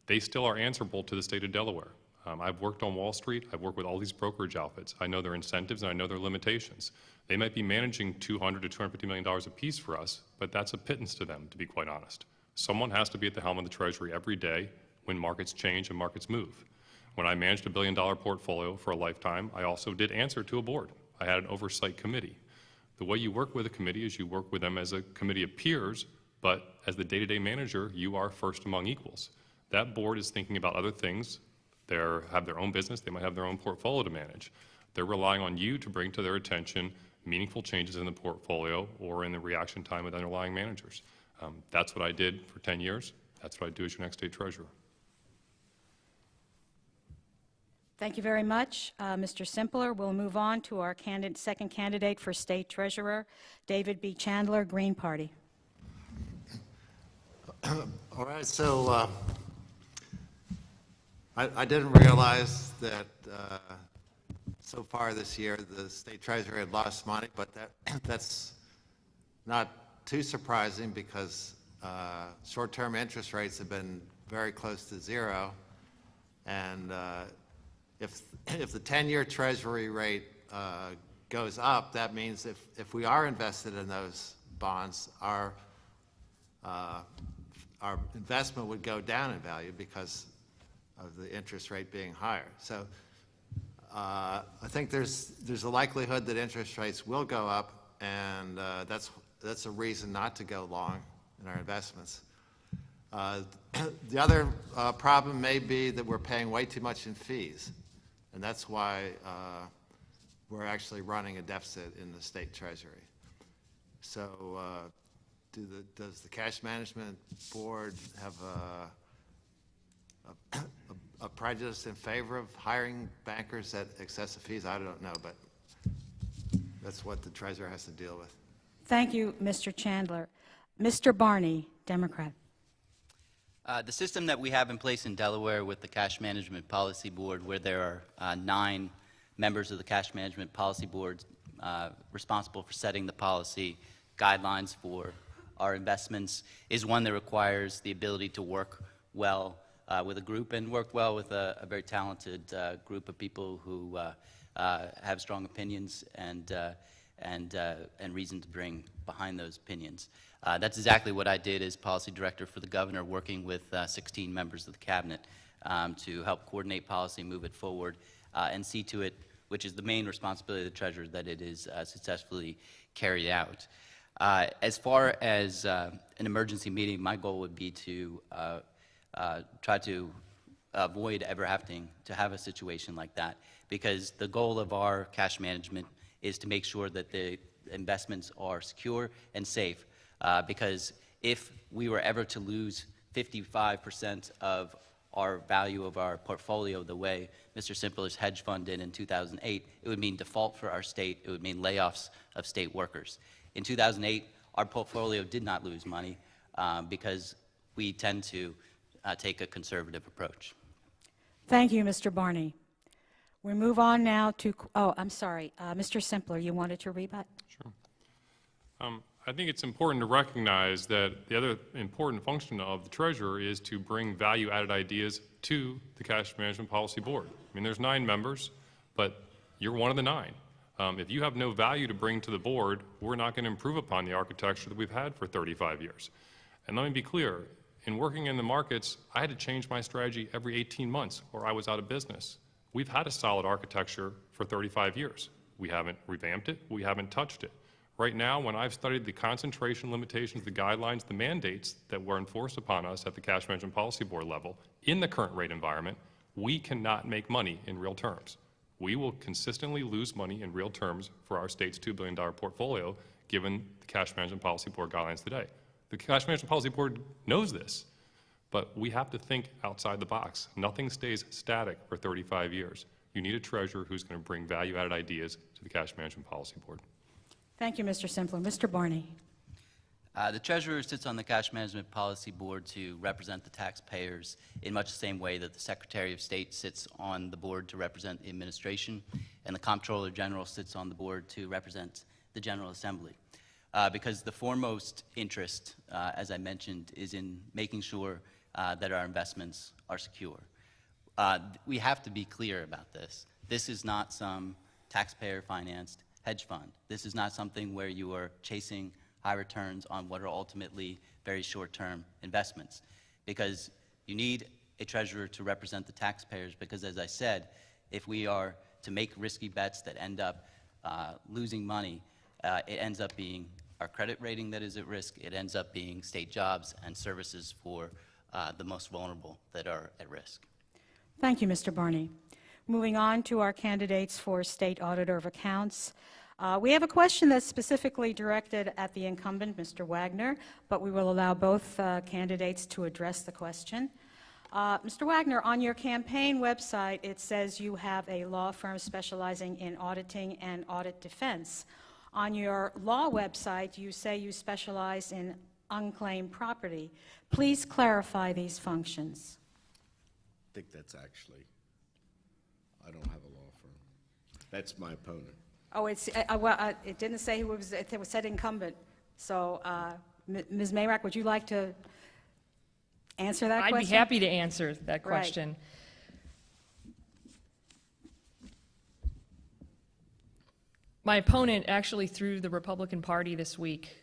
they still are answerable to the state of Delaware. I've worked on Wall Street. I've worked with all these brokerage outfits. I know their incentives and I know their limitations. They might be managing $200 to $250 million a piece for us, but that's a pittance to them, to be quite honest. Someone has to be at the helm of the Treasury every day when markets change and markets move. When I managed $1 billion portfolio for a lifetime, I also did answer to a board. I had an oversight committee. The way you work with a committee is you work with them as a committee of peers, but as the day-to-day manager, you are first among equals. That board is thinking about other things. They have their own business. They might have their own portfolio to manage. They're relying on you to bring to their attention meaningful changes in the portfolio or in the reaction time of underlying managers. That's what I did for 10 years. That's what I do as your next state treasurer.
Thank you very much, Mr. Simpler. We'll move on to our second candidate for State Treasurer, David B. Chandler, Green Party.
All right, so I didn't realize that so far this year the state treasurer had lost money, but that's not too surprising because short-term interest rates have been very close to 0, and if the 10-year Treasury rate goes up, that means if we are invested in those bonds, our investment would go down in value because of the interest rate being higher. So I think there's a likelihood that interest rates will go up, and that's a reason not to go long in our investments. The other problem may be that we're paying way too much in fees, and that's why we're actually running a deficit in the state treasury. So does the Cash Management Board have a prejudice in favor of hiring bankers at excessive fees? I don't know, but that's what the treasurer has to deal with.
Thank you, Mr. Chandler. Mr. Barney, Democrat.
The system that we have in place in Delaware with the Cash Management Policy Board, where there are 9 members of the Cash Management Policy Board responsible for setting the policy guidelines for our investments, is one that requires the ability to work well with a group and work well with a very talented group of people who have strong opinions and reason to bring behind those opinions. That's exactly what I did as policy director for the governor, working with 16 members of the cabinet to help coordinate policy, move it forward, and see to it, which is the main responsibility of the treasurer, that it is successfully carried out. As far as an emergency meeting, my goal would be to try to avoid ever having to have a situation like that, because the goal of our cash management is to make sure that the investments are secure and safe, because if we were ever to lose 55% of our value of our portfolio the way Mr. Simpler's hedge fund did in 2008, it would mean default for our state. It would mean layoffs of state workers. In 2008, our portfolio did not lose money because we tend to take a conservative approach.
Thank you, Mr. Barney. We move on now to, oh, I'm sorry, Mr. Simpler, you wanted to rebut?
Sure. I think it's important to recognize that the other important function of the treasurer is to bring value-added ideas to the Cash Management Policy Board. I mean, there's 9 members, but you're one of the 9. If you have no value to bring to the board, we're not going to improve upon the architecture that we've had for 35 years. And let me be clear, in working in the markets, I had to change my strategy every 18 months or I was out of business. We've had a solid architecture for 35 years. We haven't revamped it, we haven't touched it. Right now, when I've studied the concentration limitations, the guidelines, the mandates that were enforced upon us at the Cash Management Policy Board level, in the current rate environment, we cannot make money in real terms. We will consistently lose money in real terms for our state's $2 billion portfolio, given the Cash Management Policy Board guidelines today. The Cash Management Policy Board knows this, but we have to think outside the box. Nothing stays static for 35 years. You need a treasurer who's going to bring value-added ideas to the Cash Management Policy Board.
Thank you, Mr. Simpler. Mr. Barney.
The treasurer sits on the Cash Management Policy Board to represent the taxpayers in much the same way that the Secretary of State sits on the board to represent the administration, and the Comptroller General sits on the board to represent the General Assembly. Because the foremost interest, as I mentioned, is in making sure that our investments are secure. We have to be clear about this. This is not some taxpayer-financed hedge fund. This is not something where you are chasing high returns on what are ultimately very short-term investments, because you need a treasurer to represent the taxpayers, because as I said, if we are to make risky bets that end up losing money, it ends up being our credit rating that is at risk, it ends up being state jobs and services for the most vulnerable that are at risk.
Thank you, Mr. Barney. Moving on to our candidates for State Auditor of Accounts. We have a question that's specifically directed at the incumbent, Mr. Wagner, but we will allow both candidates to address the question. Mr. Wagner, on your campaign website, it says you have a law firm specializing in auditing and audit defense. On your law website, you say you specialize in unclaimed property. Please clarify these functions.
I think that's actually, I don't have a law firm. That's my opponent.
Oh, it's, well, it didn't say who was, it said incumbent. So, Ms. Mayrack, would you like to answer that question?
I'd be happy to answer that question.
Right.
My opponent, actually through the Republican Party this week,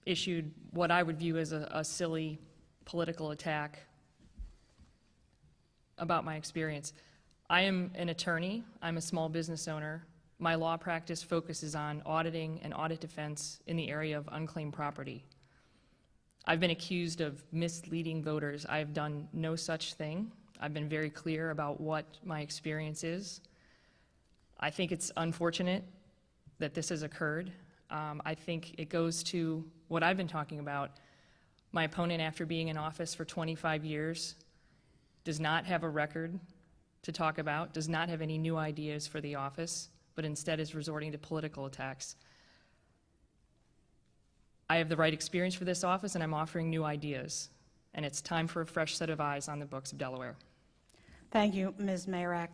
issued what I would view as a silly political attack about my experience. I am an attorney. I'm a small business owner. My law practice focuses on auditing and audit defense in the area of unclaimed property. I've been accused of misleading voters. I've done no such thing. I've been very clear about what my experience is. I think it's unfortunate that this has occurred. I think it goes to what I've been talking about. My opponent, after being in office for 25 years, does not have a record to talk about, does not have any new ideas for the office, but instead is resorting to political attacks. I have the right experience for this office, and I'm offering new ideas. And it's time for a fresh set of eyes on the books of Delaware.
Thank you, Ms. Mayrack.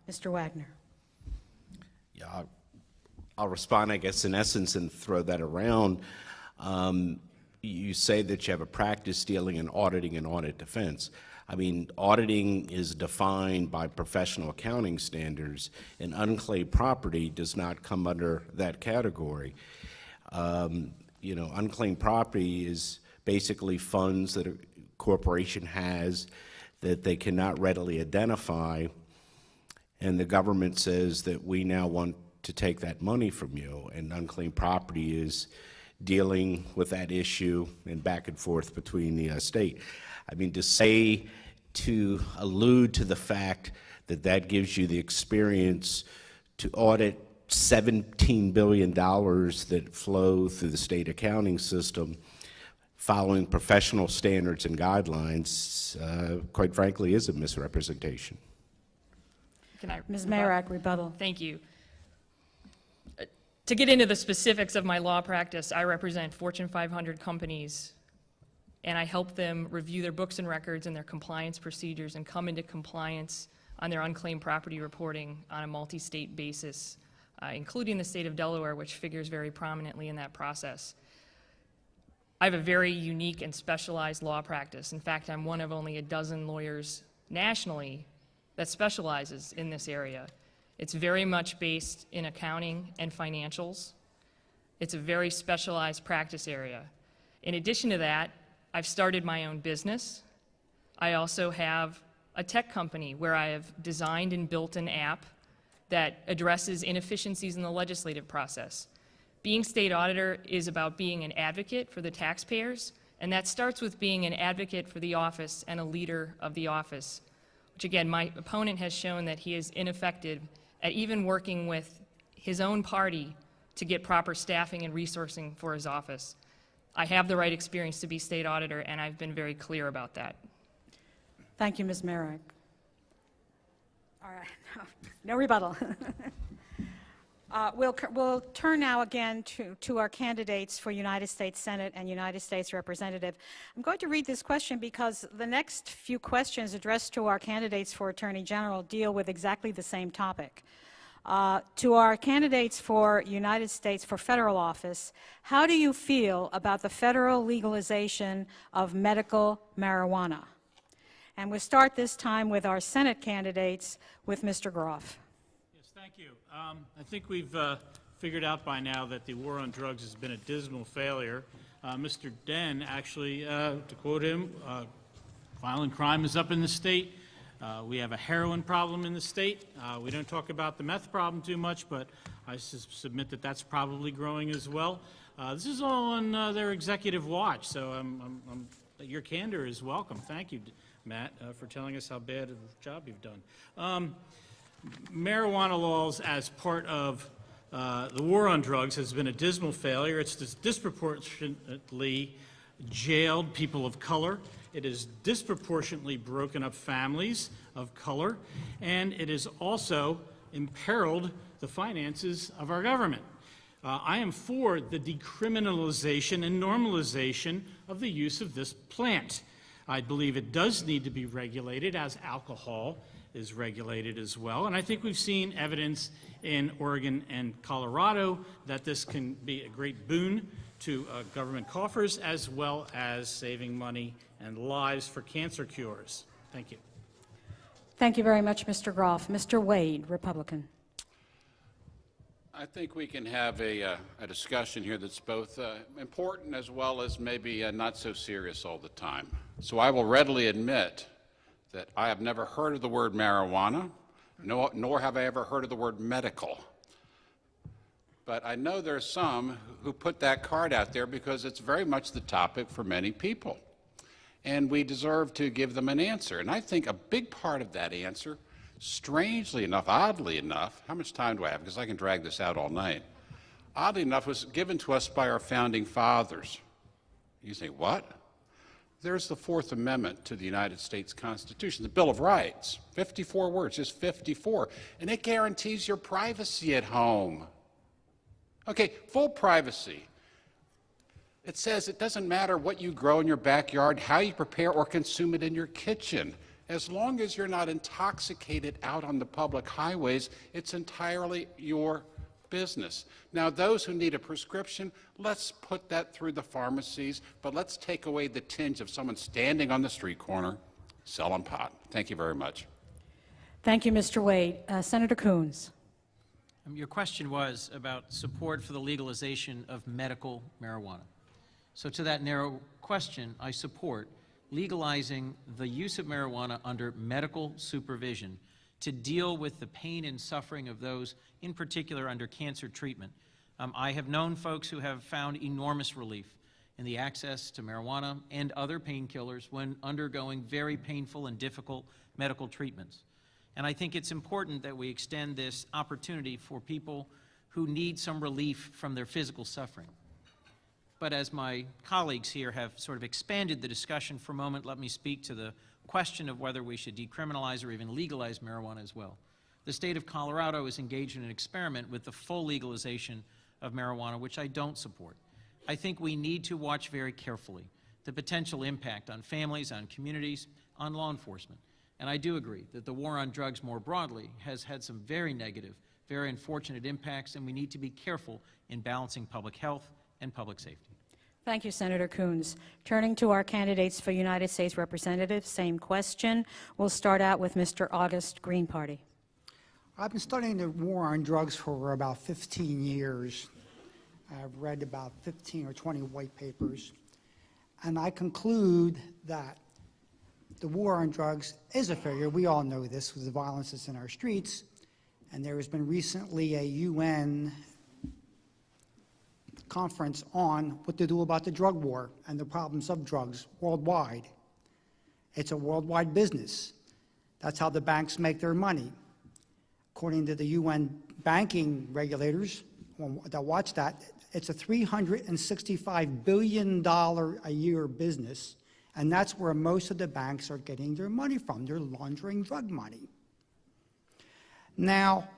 Mr. Wagner.
Yeah, I'll respond, I guess, in essence, and throw that around. You say that you have a practice dealing in auditing and audit defense. I mean, auditing is defined by professional accounting standards, and unclaimed property does not come under that category. You know, unclaimed property is basically funds that a corporation has that they cannot readily identify, and the government says that we now want to take that money from you, and unclaimed property is dealing with that issue and back and forth between the state. I mean, to allude to the fact that that gives you the experience to audit $17 billion that flow through the state accounting system, following professional standards and guidelines, quite frankly, is a misrepresentation.
Can I?
Ms. Mayrack, rebuttal.
Thank you. To get into the specifics of my law practice, I represent Fortune 500 companies, and I help them review their books and records and their compliance procedures and come into compliance on their unclaimed property reporting on a multi-state basis, including the state of Delaware, which figures very prominently in that process. I have a very unique and specialized law practice. In fact, I'm one of only a dozen lawyers nationally that specializes in this area. It's very much based in accounting and financials. It's a very specialized practice area. In addition to that, I've started my own business. I also have a tech company where I have designed and built an app that addresses inefficiencies in the legislative process. Being state auditor is about being an advocate for the taxpayers, and that starts with being an advocate for the office and a leader of the office, which again, my opponent has shown that he is ineffective at even working with his own party to get proper staffing and resourcing for his office. I have the right experience to be state auditor, and I've been very clear about that.
Thank you, Ms. Merrick. All right, no rebuttal. We'll turn now again to our candidates for United States Senate and United States Representative. I'm going to read this question because the next few questions addressed to our candidates for Attorney General deal with exactly the same topic. To our candidates for United States for federal office, how do you feel about the federal legalization of medical marijuana? And we'll start this time with our Senate candidates with Mr. Groff.
Yes, thank you. I think we've figured out by now that the war on drugs has been a dismal failure. Mr. Den actually, to quote him, violent crime is up in the state. We have a heroin problem in the state. We don't talk about the meth problem too much, but I submit that that's probably growing as well. This is all on their executive watch, so your candor is welcome. Thank you, Matt, for telling us how bad a job you've done. Marijuana laws as part of the war on drugs has been a dismal failure. It's disproportionately jailed people of color. It has disproportionately broken up families of color, and it has also imperiled the finances of our government. I am for the decriminalization and normalization of the use of this plant. I believe it does need to be regulated, as alcohol is regulated as well. And I think we've seen evidence in Oregon and Colorado that this can be a great boon to government coffers, as well as saving money and lives for cancer cures. Thank you.
Thank you very much, Mr. Groff. Mr. Wade, Republican.
I think we can have a discussion here that's both important as well as maybe not so serious all the time. So I will readily admit that I have never heard of the word marijuana, nor have I ever heard of the word medical. But I know there are some who put that card out there because it's very much the topic for many people. And we deserve to give them an answer. And I think a big part of that answer, strangely enough, oddly enough, how much time do I have? Because I can drag this out all night. Oddly enough, was given to us by our founding fathers. You say, what? There's the Fourth Amendment to the United States Constitution, the Bill of Rights, 54 words, just 54. And it guarantees your privacy at home. Okay, full privacy. It says it doesn't matter what you grow in your backyard, how you prepare or consume it in your kitchen. As long as you're not intoxicated out on the public highways, it's entirely your business. Now, those who need a prescription, let's put that through the pharmacies, but let's take away the tinge of someone standing on the street corner selling pot. Thank you very much.
Thank you, Mr. Wade. Senator Coons.
Your question was about support for the legalization of medical marijuana. So to that narrow question, I support legalizing the use of marijuana under medical supervision to deal with the pain and suffering of those, in particular under cancer treatment. I have known folks who have found enormous relief in the access to marijuana and other painkillers when undergoing very painful and difficult medical treatments. And I think it's important that we extend this opportunity for people who need some relief from their physical suffering. But as my colleagues here have sort of expanded the discussion for a moment, let me speak to the question of whether we should decriminalize or even legalize marijuana as well. The state of Colorado is engaged in an experiment with the full legalization of marijuana, which I don't support. I think we need to watch very carefully the potential impact on families, on communities, on law enforcement. And I do agree that the war on drugs more broadly has had some very negative, very unfortunate impacts, and we need to be careful in balancing public health and public safety.
Thank you, Senator Coons. Turning to our candidates for United States Representative, same question. We'll start out with Mr. August, Green Party.
I've been studying the war on drugs for about 15 years. I've read about 15 or 20 white papers, and I conclude that the war on drugs is a failure. We all know this with the violence that's in our streets, and there has been recently a UN conference on what to do about the drug war and the problems of drugs worldwide. It's a worldwide business. That's how the banks make their money. According to the UN banking regulators that watch that, it's a $365 billion a year business, and that's where most of the banks are getting their money from. They're laundering drug money. Now,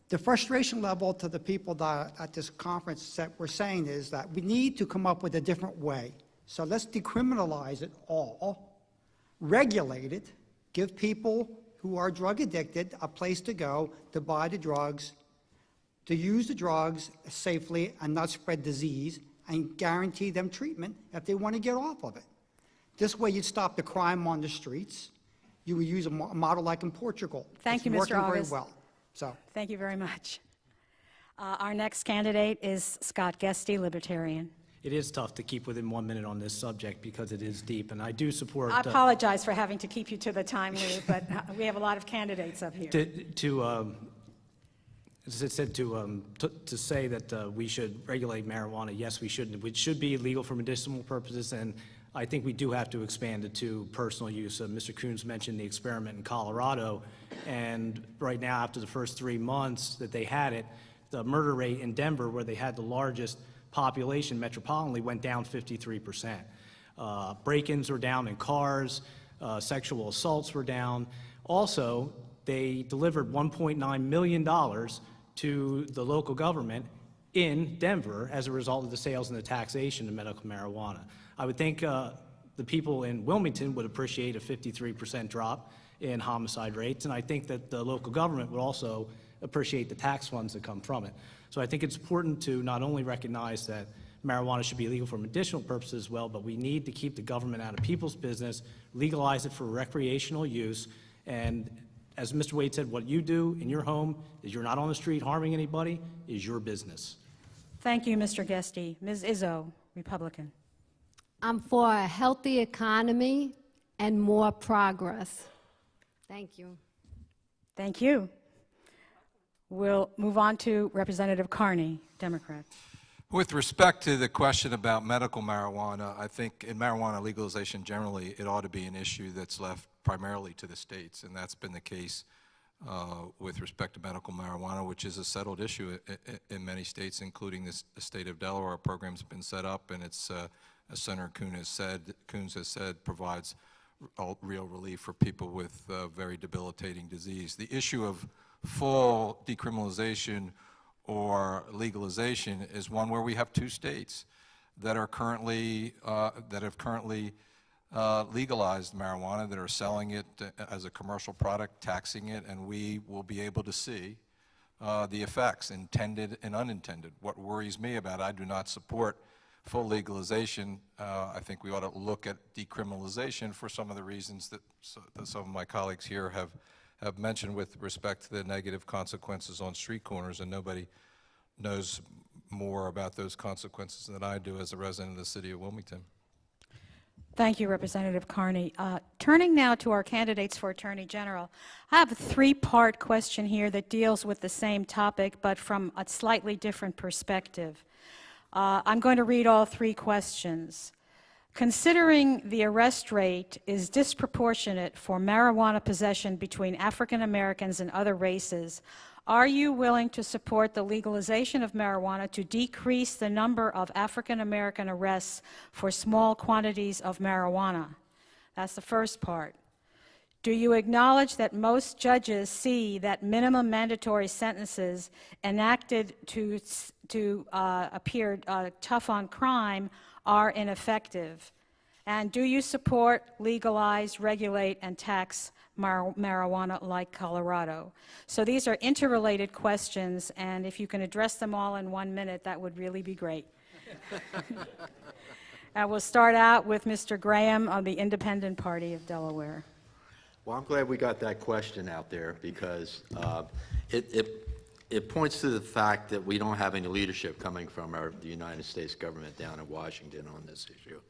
the frustration level to the people that at this conference that we're saying is that we need to come up with a different way. So let's decriminalize it all, regulate it, give people who are drug addicted a place to go to buy the drugs, to use the drugs safely and not spread disease, and guarantee them treatment if they want to get off of it. This way you'd stop the crime on the streets. You would use a model like in Portugal.
Thank you, Mr.
It's working very
August.
well. So.
Thank you very much. Our next candidate is Scott Guesty, Libertarian.
It is tough to keep within 1 minute on this subject because it is deep, and I do support.
I apologize for having to keep you to the time, Lou, but we have a lot of candidates up here.
As I said, to say that we should regulate marijuana, yes, we should. It should be legal for medicinal purposes, and I think we do have to expand it to personal use. Mr. Coons mentioned the experiment in Colorado, and right now, after the first 3 months that they had it, the murder rate in Denver, where they had the largest population metropolitanly, went down 53%. Break-ins were down in cars, sexual assaults were down. Also, they delivered $1.9 million to the local government in Denver as a result of the sales and the taxation of medical marijuana. I would think the people in Wilmington would appreciate a 53% drop in homicide rates, and I think that the local government would also appreciate the tax funds that come from it. So I think it's important to not only recognize that marijuana should be legal for medicinal purposes as well, but we need to keep the government out of people's business, legalize it for recreational use, and as Mr. Wade said, what you do in your home is you're not on the street harming anybody, is your business.
Thank you, Mr. Guesty. Ms. Izzo, Republican.
I'm for a healthy economy and more progress. Thank you.
Thank you. We'll move on to Representative Carney, Democrat.
With respect to the question about medical marijuana, I think in marijuana legalization generally, it ought to be an issue that's left primarily to the states, and that's been the case with respect to medical marijuana, which is a settled issue in many states, including the state of Delaware. Our program's been set up, and it's, as Senator Coons has said, provides real relief for people with very debilitating disease. The issue of full decriminalization or legalization is one where we have two states that are currently legalized marijuana, that are selling it as a commercial product, taxing it, and we will be able to see the effects, intended and unintended. What worries me about it, I do not support full legalization. I think we ought to look at decriminalization for some of the reasons that some of my colleagues here have mentioned with respect to the negative consequences on street corners, and nobody knows more about those consequences than I do as a resident of the city of Wilmington.
Thank you, Representative Carney. Turning now to our candidates for Attorney General, I have a three-part question here that deals with the same topic, but from a slightly different perspective. I'm going to read all three questions. Considering the arrest rate is disproportionate for marijuana possession between African Americans and other races, are you willing to support the legalization of marijuana to decrease the number of African American arrests for small quantities of marijuana? That's the first part. Do you acknowledge that most judges see that minimum mandatory sentences enacted to appear tough on crime are ineffective? And do you support, legalize, regulate, and tax marijuana like Colorado? So these are interrelated questions, and if you can address them all in 1 minute, that would really be great. And we'll start out with Mr. Graham of the Independent Party of Delaware.
Well, I'm glad we got that question out there because it points to the fact that we don't have any leadership coming from the United States government down in Washington on this issue.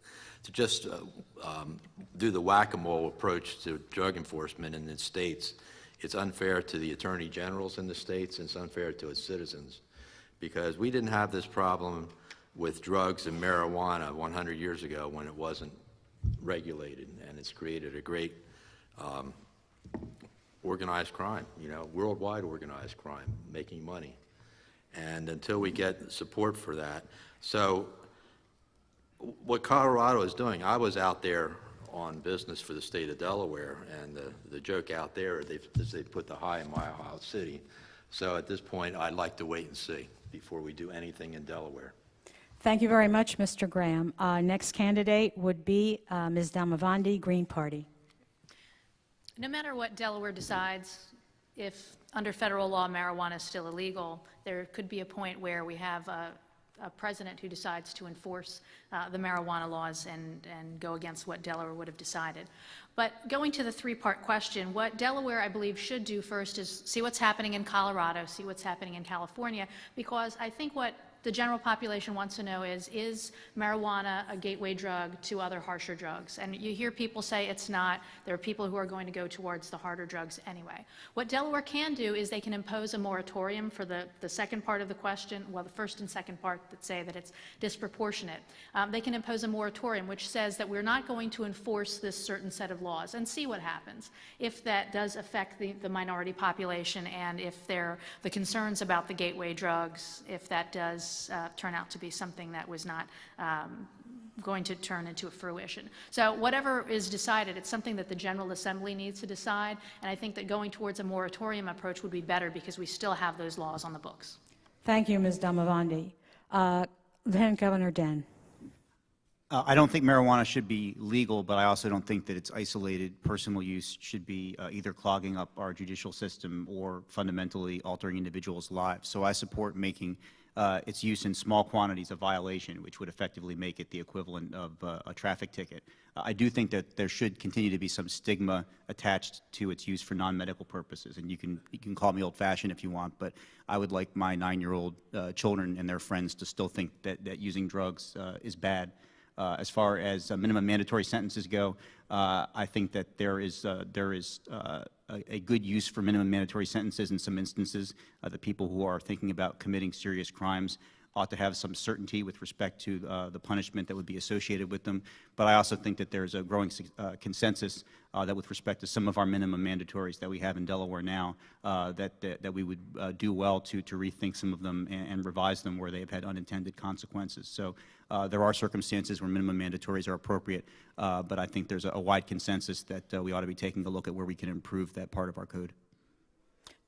To just do the whack-a-mole approach to drug enforcement in the states, it's unfair to the attorney generals in the states, and it's unfair to its citizens, because we didn't have this problem with drugs and marijuana 100 years ago when it wasn't regulated, and it's created a great organized crime, worldwide organized crime, making money. And until we get support for that, so what Colorado is doing, I was out there on business for the state of Delaware, and the joke out there is they put the high in Mile High City. So at this point, I'd like to wait and see before we do anything in Delaware.
Thank you very much, Mr. Graham. Next candidate would be Ms. Damavandi, Green Party.
No matter what Delaware decides, if under federal law marijuana is still illegal, there could be a point where we have a president who decides to enforce the marijuana laws and go against what Delaware would have decided. But going to the three-part question, what Delaware, I believe, should do first is see what's happening in Colorado, see what's happening in California, because I think what the general population wants to know is marijuana a gateway drug to other harsher drugs? And you hear people say it's not. There are people who are going to go towards the harder drugs anyway. What Delaware can do is they can impose a moratorium for the second part of the question, well, the first and second part that say that it's disproportionate. They can impose a moratorium which says that we're not going to enforce this certain set of laws and see what happens. If that does affect the minority population and if the concerns about the gateway drugs, if that does turn out to be something that was not going to turn into a fruition. So whatever is decided, it's something that the General Assembly needs to decide, and I think that going towards a moratorium approach would be better because we still have those laws on the books.
Thank you, Ms. Damavandi. Lieutenant Governor Den.
I don't think marijuana should be legal, but I also don't think that its isolated personal use should be either clogging up our judicial system or fundamentally altering individuals' lives. So I support making its use in small quantities a violation, which would effectively make it the equivalent of a traffic ticket. I do think that there should continue to be some stigma attached to its use for non-medical purposes, and you can call me old-fashioned if you want, but I would like my 9-year-old children and their friends to still think that using drugs is bad. As far as minimum mandatory sentences go, I think that there is a good use for minimum mandatory sentences in some instances. The people who are thinking about committing serious crimes ought to have some certainty with respect to the punishment that would be associated with them. But I also think that there's a growing consensus that with respect to some of our minimum mandatories that we have in Delaware now, that we would do well to rethink some of them and revise them where they have had unintended consequences. So there are circumstances where minimum mandatories are appropriate, but I think there's a wide consensus that we ought to be taking a look at where we can improve that part of our code.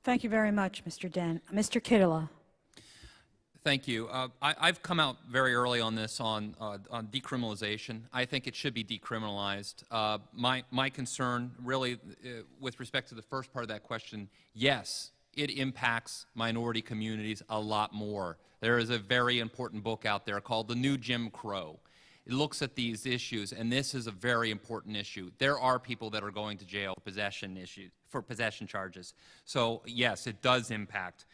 Thank you very much, Mr. Den. Mr. Kittila.
Thank you. I've come out very early on this on decriminalization. I think it should be decriminalized. My concern really with respect to the first part of that question, yes, it impacts minority communities a lot more. There is a very important book out there called The New Jim Crow. It looks at these issues, and this is a very important issue. There are people that are going to jail for possession charges. So yes, it does impact.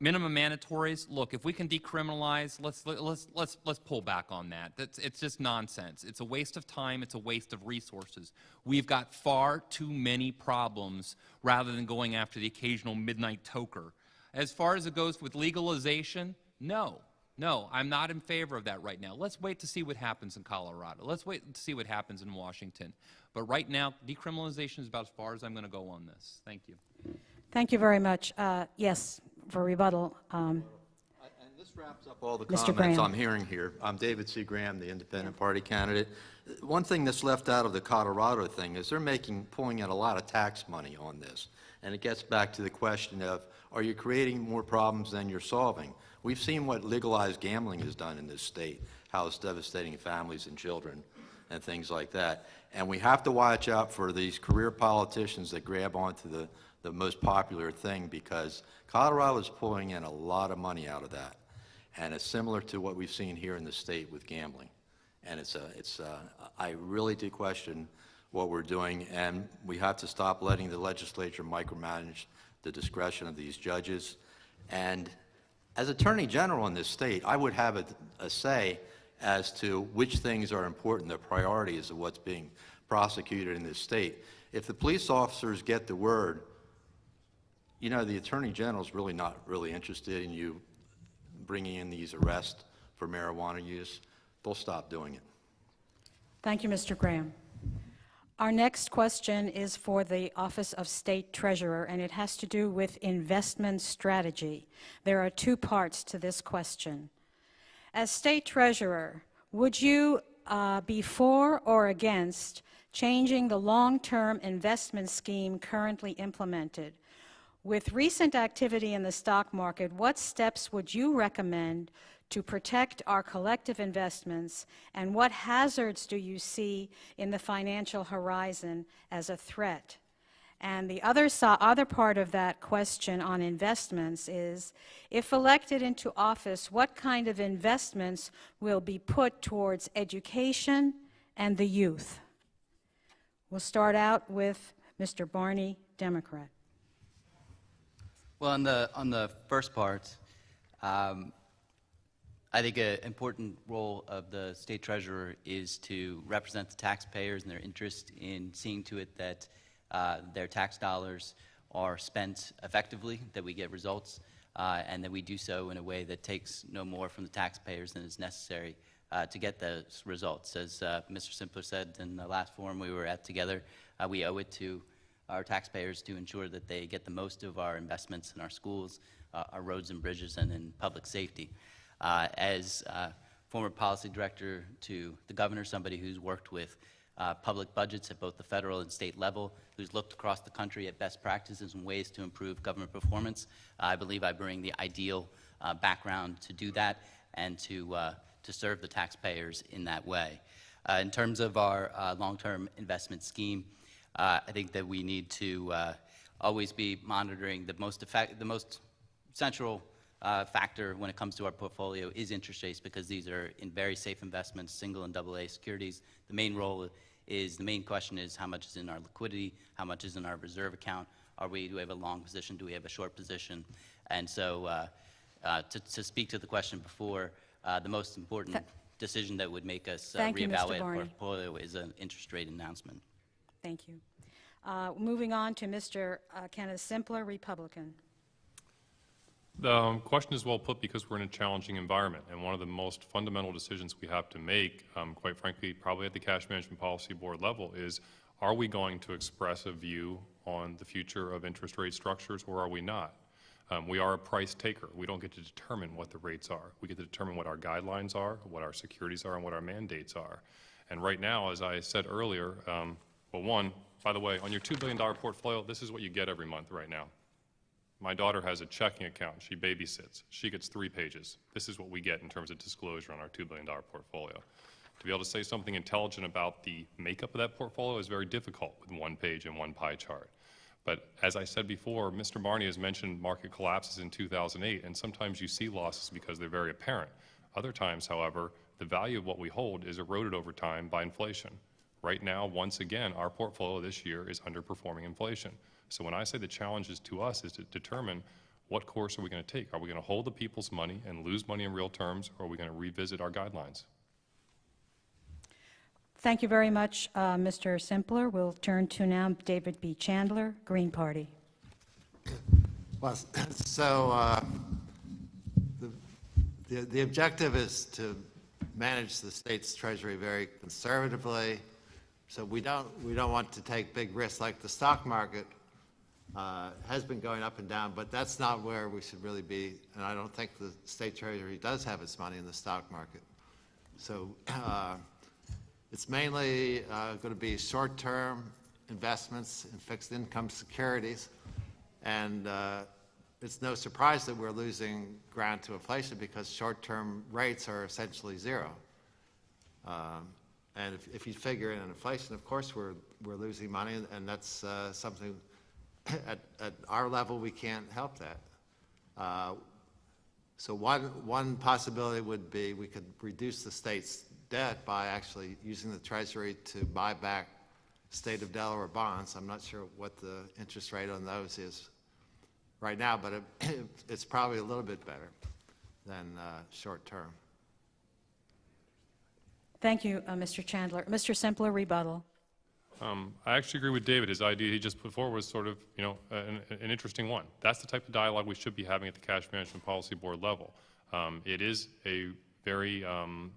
Minimum mandatories. Look, if we can decriminalize, let's pull back on that. It's just nonsense. It's a waste of time. It's a waste of resources. We've got far too many problems rather than going after the occasional midnight toker. As far as it goes with legalization, no, I'm not in favor of that right now. Let's wait to see what happens in Colorado. Let's wait to see what happens in Washington. But right now, decriminalization is about as far as I'm going to go on this. Thank you.
Thank you very much. Yes, for rebuttal.
And this wraps up all the
Mr.
comments
Graham.
I'm hearing here. I'm David C. Graham, the independent party candidate. One thing that's left out of the Colorado thing is they're pulling in a lot of tax money on this. And it gets back to the question of, are you creating more problems than you're solving? We've seen what legalized gambling has done in this state, how it's devastating families and children and things like that. And we have to watch out for these career politicians that grab onto the most popular thing, because Colorado is pulling in a lot of money out of that. And it's similar to what we've seen here in the state with gambling. And I really do question what we're doing, and we have to stop letting the legislature micromanage the discretion of these judges. And as Attorney General in this state, I would have a say as to which things are important, the priorities of what's being prosecuted in this state. If the police officers get the word, you know, the Attorney General's really not really interested in you bringing in these arrests for marijuana use, they'll stop doing it.
Thank you, Mr. Graham. Our next question is for the Office of State Treasurer, and it has to do with investment strategy. There are two parts to this question. As State Treasurer, would you be for or against changing the long-term investment scheme currently implemented? With recent activity in the stock market, what steps would you recommend to protect our collective investments, and what hazards do you see in the financial horizon as a threat? And the other part of that question on investments is, if elected into office, what kind of investments will be put towards education and the youth? We'll start out with Mr. Barney, Democrat.
Well, on the first part, I think an important role of the state treasurer is to represent the taxpayers and their interest in seeing to it that their tax dollars are spent effectively, that we get results, and that we do so in a way that takes no more from the taxpayers than is necessary to get those results. As Mr. Simpler said in the last forum we were at together, we owe it to our taxpayers to ensure that they get the most of our investments in our schools, our roads and bridges, and in public safety. As former policy director to the governor, somebody who's worked with public budgets at both the federal and state level, who's looked across the country at best practices and ways to improve government performance, I believe I bring the ideal background to do that and to serve the taxpayers in that way. In terms of our long-term investment scheme, I think that we need to always be monitoring the most central factor when it comes to our portfolio is interest rates, because these are in very safe investments, single and AA securities. The main question is how much is in our liquidity, how much is in our reserve account, do we have a long position, do we have a short position? And so to speak to the question before, the most important decision that would make us reevaluate our portfolio is an interest rate announcement.
Thank you. Moving on to Mr. Kenneth Simpler, Republican.
The question is well put, because we're in a challenging environment, and one of the most fundamental decisions we have to make, quite frankly, probably at the Cash Management Policy Board level, is are we going to express a view on the future of interest rate structures, or are we not? We are a price taker. We don't get to determine what the rates are. We get to determine what our guidelines are, what our securities are, and what our mandates are. And right now, as I said earlier, well, one, by the way, on your $2 billion portfolio, this is what you get every month right now. My daughter has a checking account. She babysits. She gets 3 pages. This is what we get in terms of disclosure on our $2 billion portfolio. To be able to say something intelligent about the makeup of that portfolio is very difficult with 1 page and 1 pie chart. But as I said before, Mr. Barney has mentioned market collapses in 2008, and sometimes you see losses because they're very apparent. Other times, however, the value of what we hold is eroded over time by inflation. Right now, once again, our portfolio this year is underperforming inflation. So when I say the challenge is to us is to determine what course are we going to take? Are we going to hold the people's money and lose money in real terms, or are we going to revisit our guidelines?
Thank you very much, Mr. Simpler. We'll turn to now David B. Chandler, Green Party.
Well, so the objective is to manage the state's treasury very conservatively. So we don't want to take big risks like the stock market has been going up and down, but that's not where we should really be. And I don't think the state treasury does have its money in the stock market. So it's mainly going to be short-term investments in fixed income securities. And it's no surprise that we're losing ground to inflation because short-term rates are essentially zero. And if you figure in inflation, of course, we're losing money, and that's something at our level we can't help that. So one possibility would be we could reduce the state's debt by actually using the Treasury to buy back state of Delaware bonds. I'm not sure what the interest rate on those is right now, but it's probably a little bit better than short term.
Thank you, Mr. Chandler. Mr. Simpler, rebuttal.
I actually agree with David. His idea he just put forward was sort of, an interesting one. That's the type of dialogue we should be having at the Cash Management Policy Board level. It is a very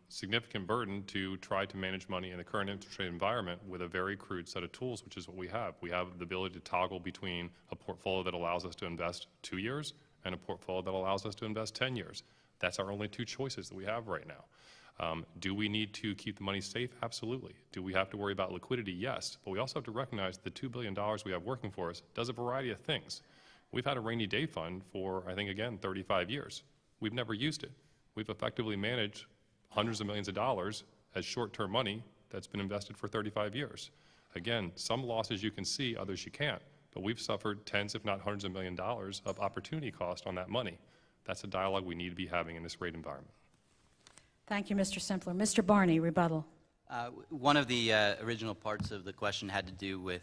significant burden to try to manage money in the current interest rate environment with a very crude set of tools, which is what we have. We have the ability to toggle between a portfolio that allows us to invest 2 years and a portfolio that allows us to invest 10 years. That's our only two choices that we have right now. Do we need to keep the money safe? Absolutely. Do we have to worry about liquidity? Yes. But we also have to recognize the $2 billion we have working for us does a variety of things. We've had a rainy day fund for, I think, again, 35 years. We've never used it. We've effectively managed hundreds of millions of dollars as short-term money that's been invested for 35 years. Again, some losses you can see, others you can't, but we've suffered tens, if not hundreds of millions of dollars of opportunity cost on that money. That's a dialogue we need to be having in this rate environment.
Thank you, Mr. Simpler. Mr. Barney, rebuttal.
One of the original parts of the question had to do with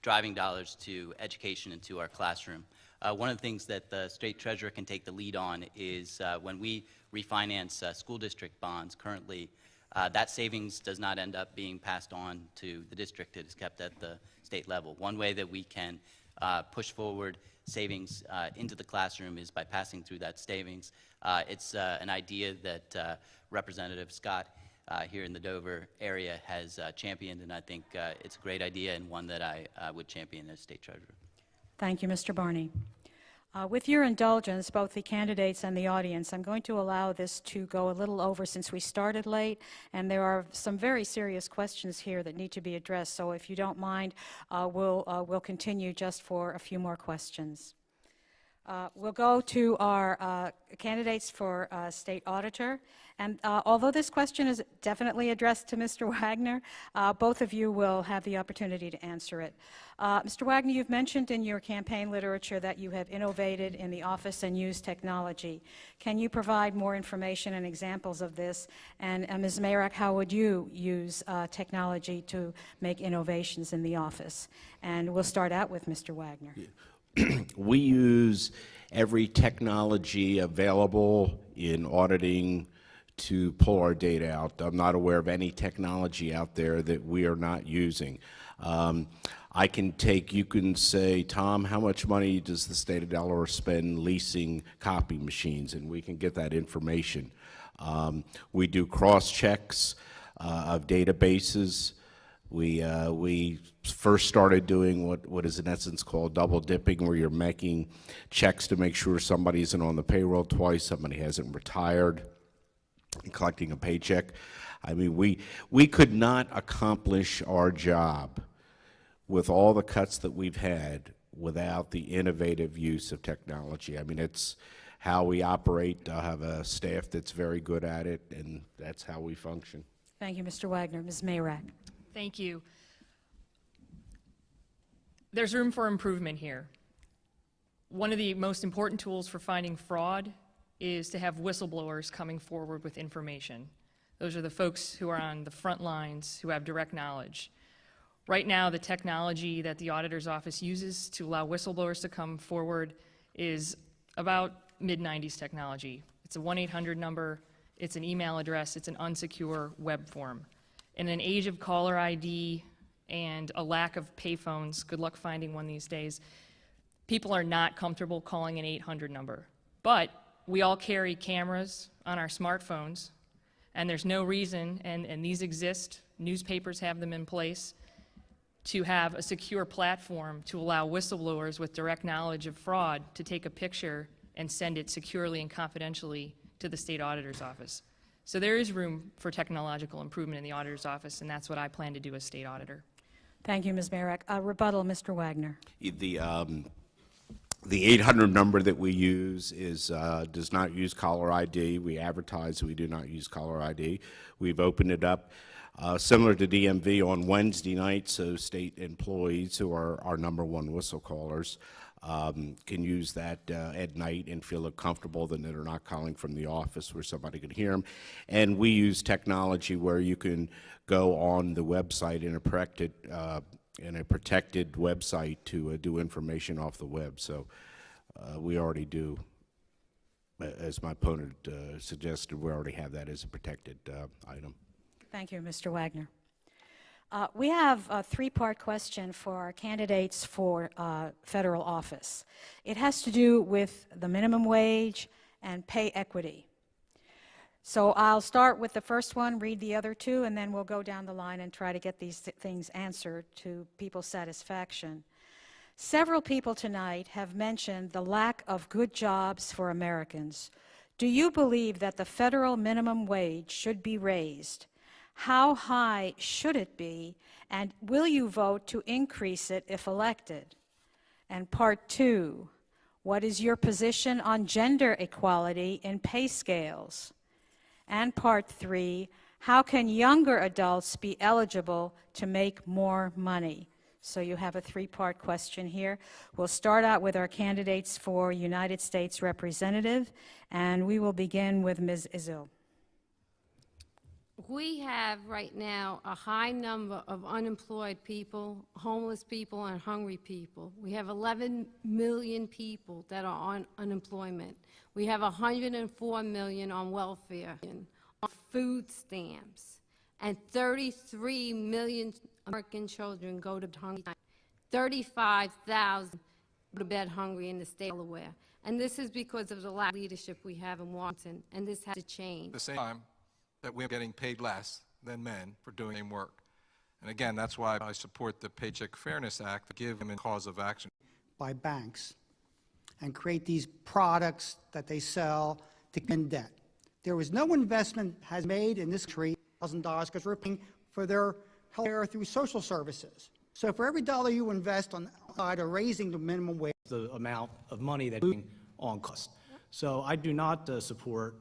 driving dollars to education and to our classroom. One of the things that the state treasurer can take the lead on is when we refinance school district bonds currently, that savings does not end up being passed on to the district. It is kept at the state level. One way that we can push forward savings into the classroom is by passing through that savings. It's an idea that Representative Scott here in the Dover area has championed, and I think it's a great idea and one that I would champion as state treasurer.
Thank you, Mr. Barney. With your indulgence, both the candidates and the audience, I'm going to allow this to go a little over since we started late, and there are some very serious questions here that need to be addressed. So if you don't mind, we'll continue just for a few more questions. We'll go to our candidates for state auditor. And although this question is definitely addressed to Mr. Wagner, both of you will have the opportunity to answer it. Mr. Wagner, you've mentioned in your campaign literature that you have innovated in the office and used technology. Can you provide more information and examples of this? And Ms. Mayrak, how would you use technology to make innovations in the office? And we'll start out with Mr. Wagner.
We use every technology available in auditing to pull our data out. I'm not aware of any technology out there that we are not using. I can take, you can say, Tom, how much money does the state of Delaware spend leasing copy machines? And we can get that information. We do cross-checks of databases. We first started doing what is in essence called double dipping, where you're making checks to make sure somebody isn't on the payroll twice, somebody hasn't retired, and collecting a paycheck. I mean, we could not accomplish our job with all the cuts that we've had without the innovative use of technology. I mean, it's how we operate. I have a staff that's very good at it, and that's how we function.
Thank you, Mr. Wagner. Ms. Mayrak.
Thank you. There's room for improvement here. One of the most important tools for finding fraud is to have whistleblowers coming forward with information. Those are the folks who are on the front lines, who have direct knowledge. Right now, the technology that the auditor's office uses to allow whistleblowers to come forward is about mid-90s technology. It's a 1-800 number, it's an email address, it's an unsecure web form. In an age of caller ID and a lack of payphones, good luck finding one these days, people are not comfortable calling an 800 number. But we all carry cameras on our smartphones, and there's no reason, and these exist, newspapers have them in place, to have a secure platform to allow whistleblowers with direct knowledge of fraud to take a picture and send it securely and confidentially to the state auditor's office. So there is room for technological improvement in the auditor's office, and that's what I plan to do as state auditor.
Thank you, Ms. Marek. Rebuttal, Mr. Wagner.
The 800 number that we use does not use caller ID. We advertise we do not use caller ID. We've opened it up similar to DMV on Wednesday nights, so state employees who are our #1 whistle callers can use that at night and feel comfortable that they're not calling from the office where somebody could hear them. And we use technology where you can go on the website in a protected website to do information off the web. So we already do, as my opponent suggested, we already have that as a protected item.
Thank you, Mr. Wagner. We have a three-part question for our candidates for federal office. It has to do with the minimum wage and pay equity. So I'll start with the first one, read the other two, and then we'll go down the line and try to get these things answered to people's satisfaction. Several people tonight have mentioned the lack of good jobs for Americans. Do you believe that the federal minimum wage should be raised? How high should it be, and will you vote to increase it if elected? And part two, what is your position on gender equality in pay scales? And part three, how can younger adults be eligible to make more money? So you have a three-part question here. We'll start out with our candidates for United States Representative, and we will begin with Ms. Izil.
We have right now a high number of unemployed people, homeless people, and hungry people. We have 11 million people that are on unemployment. We have 104 million on welfare, on food stamps, and 33 million American children go to hungry. 35,000 go to bed hungry in the state of Delaware. And this is because of the lack of leadership we have in Washington, and this has to change.
At the same time that we're getting paid less than men for doing the same work. And again, that's why I support the Paycheck Fairness Act to give them a cause of action.
By banks and create these products that they sell to get in debt. There was no investment has made in this country, $1,000, because we're paying for their health care through social services. So for every dollar you invest on the side of raising the minimum wage,
the amount of money that's on cost. So I do not support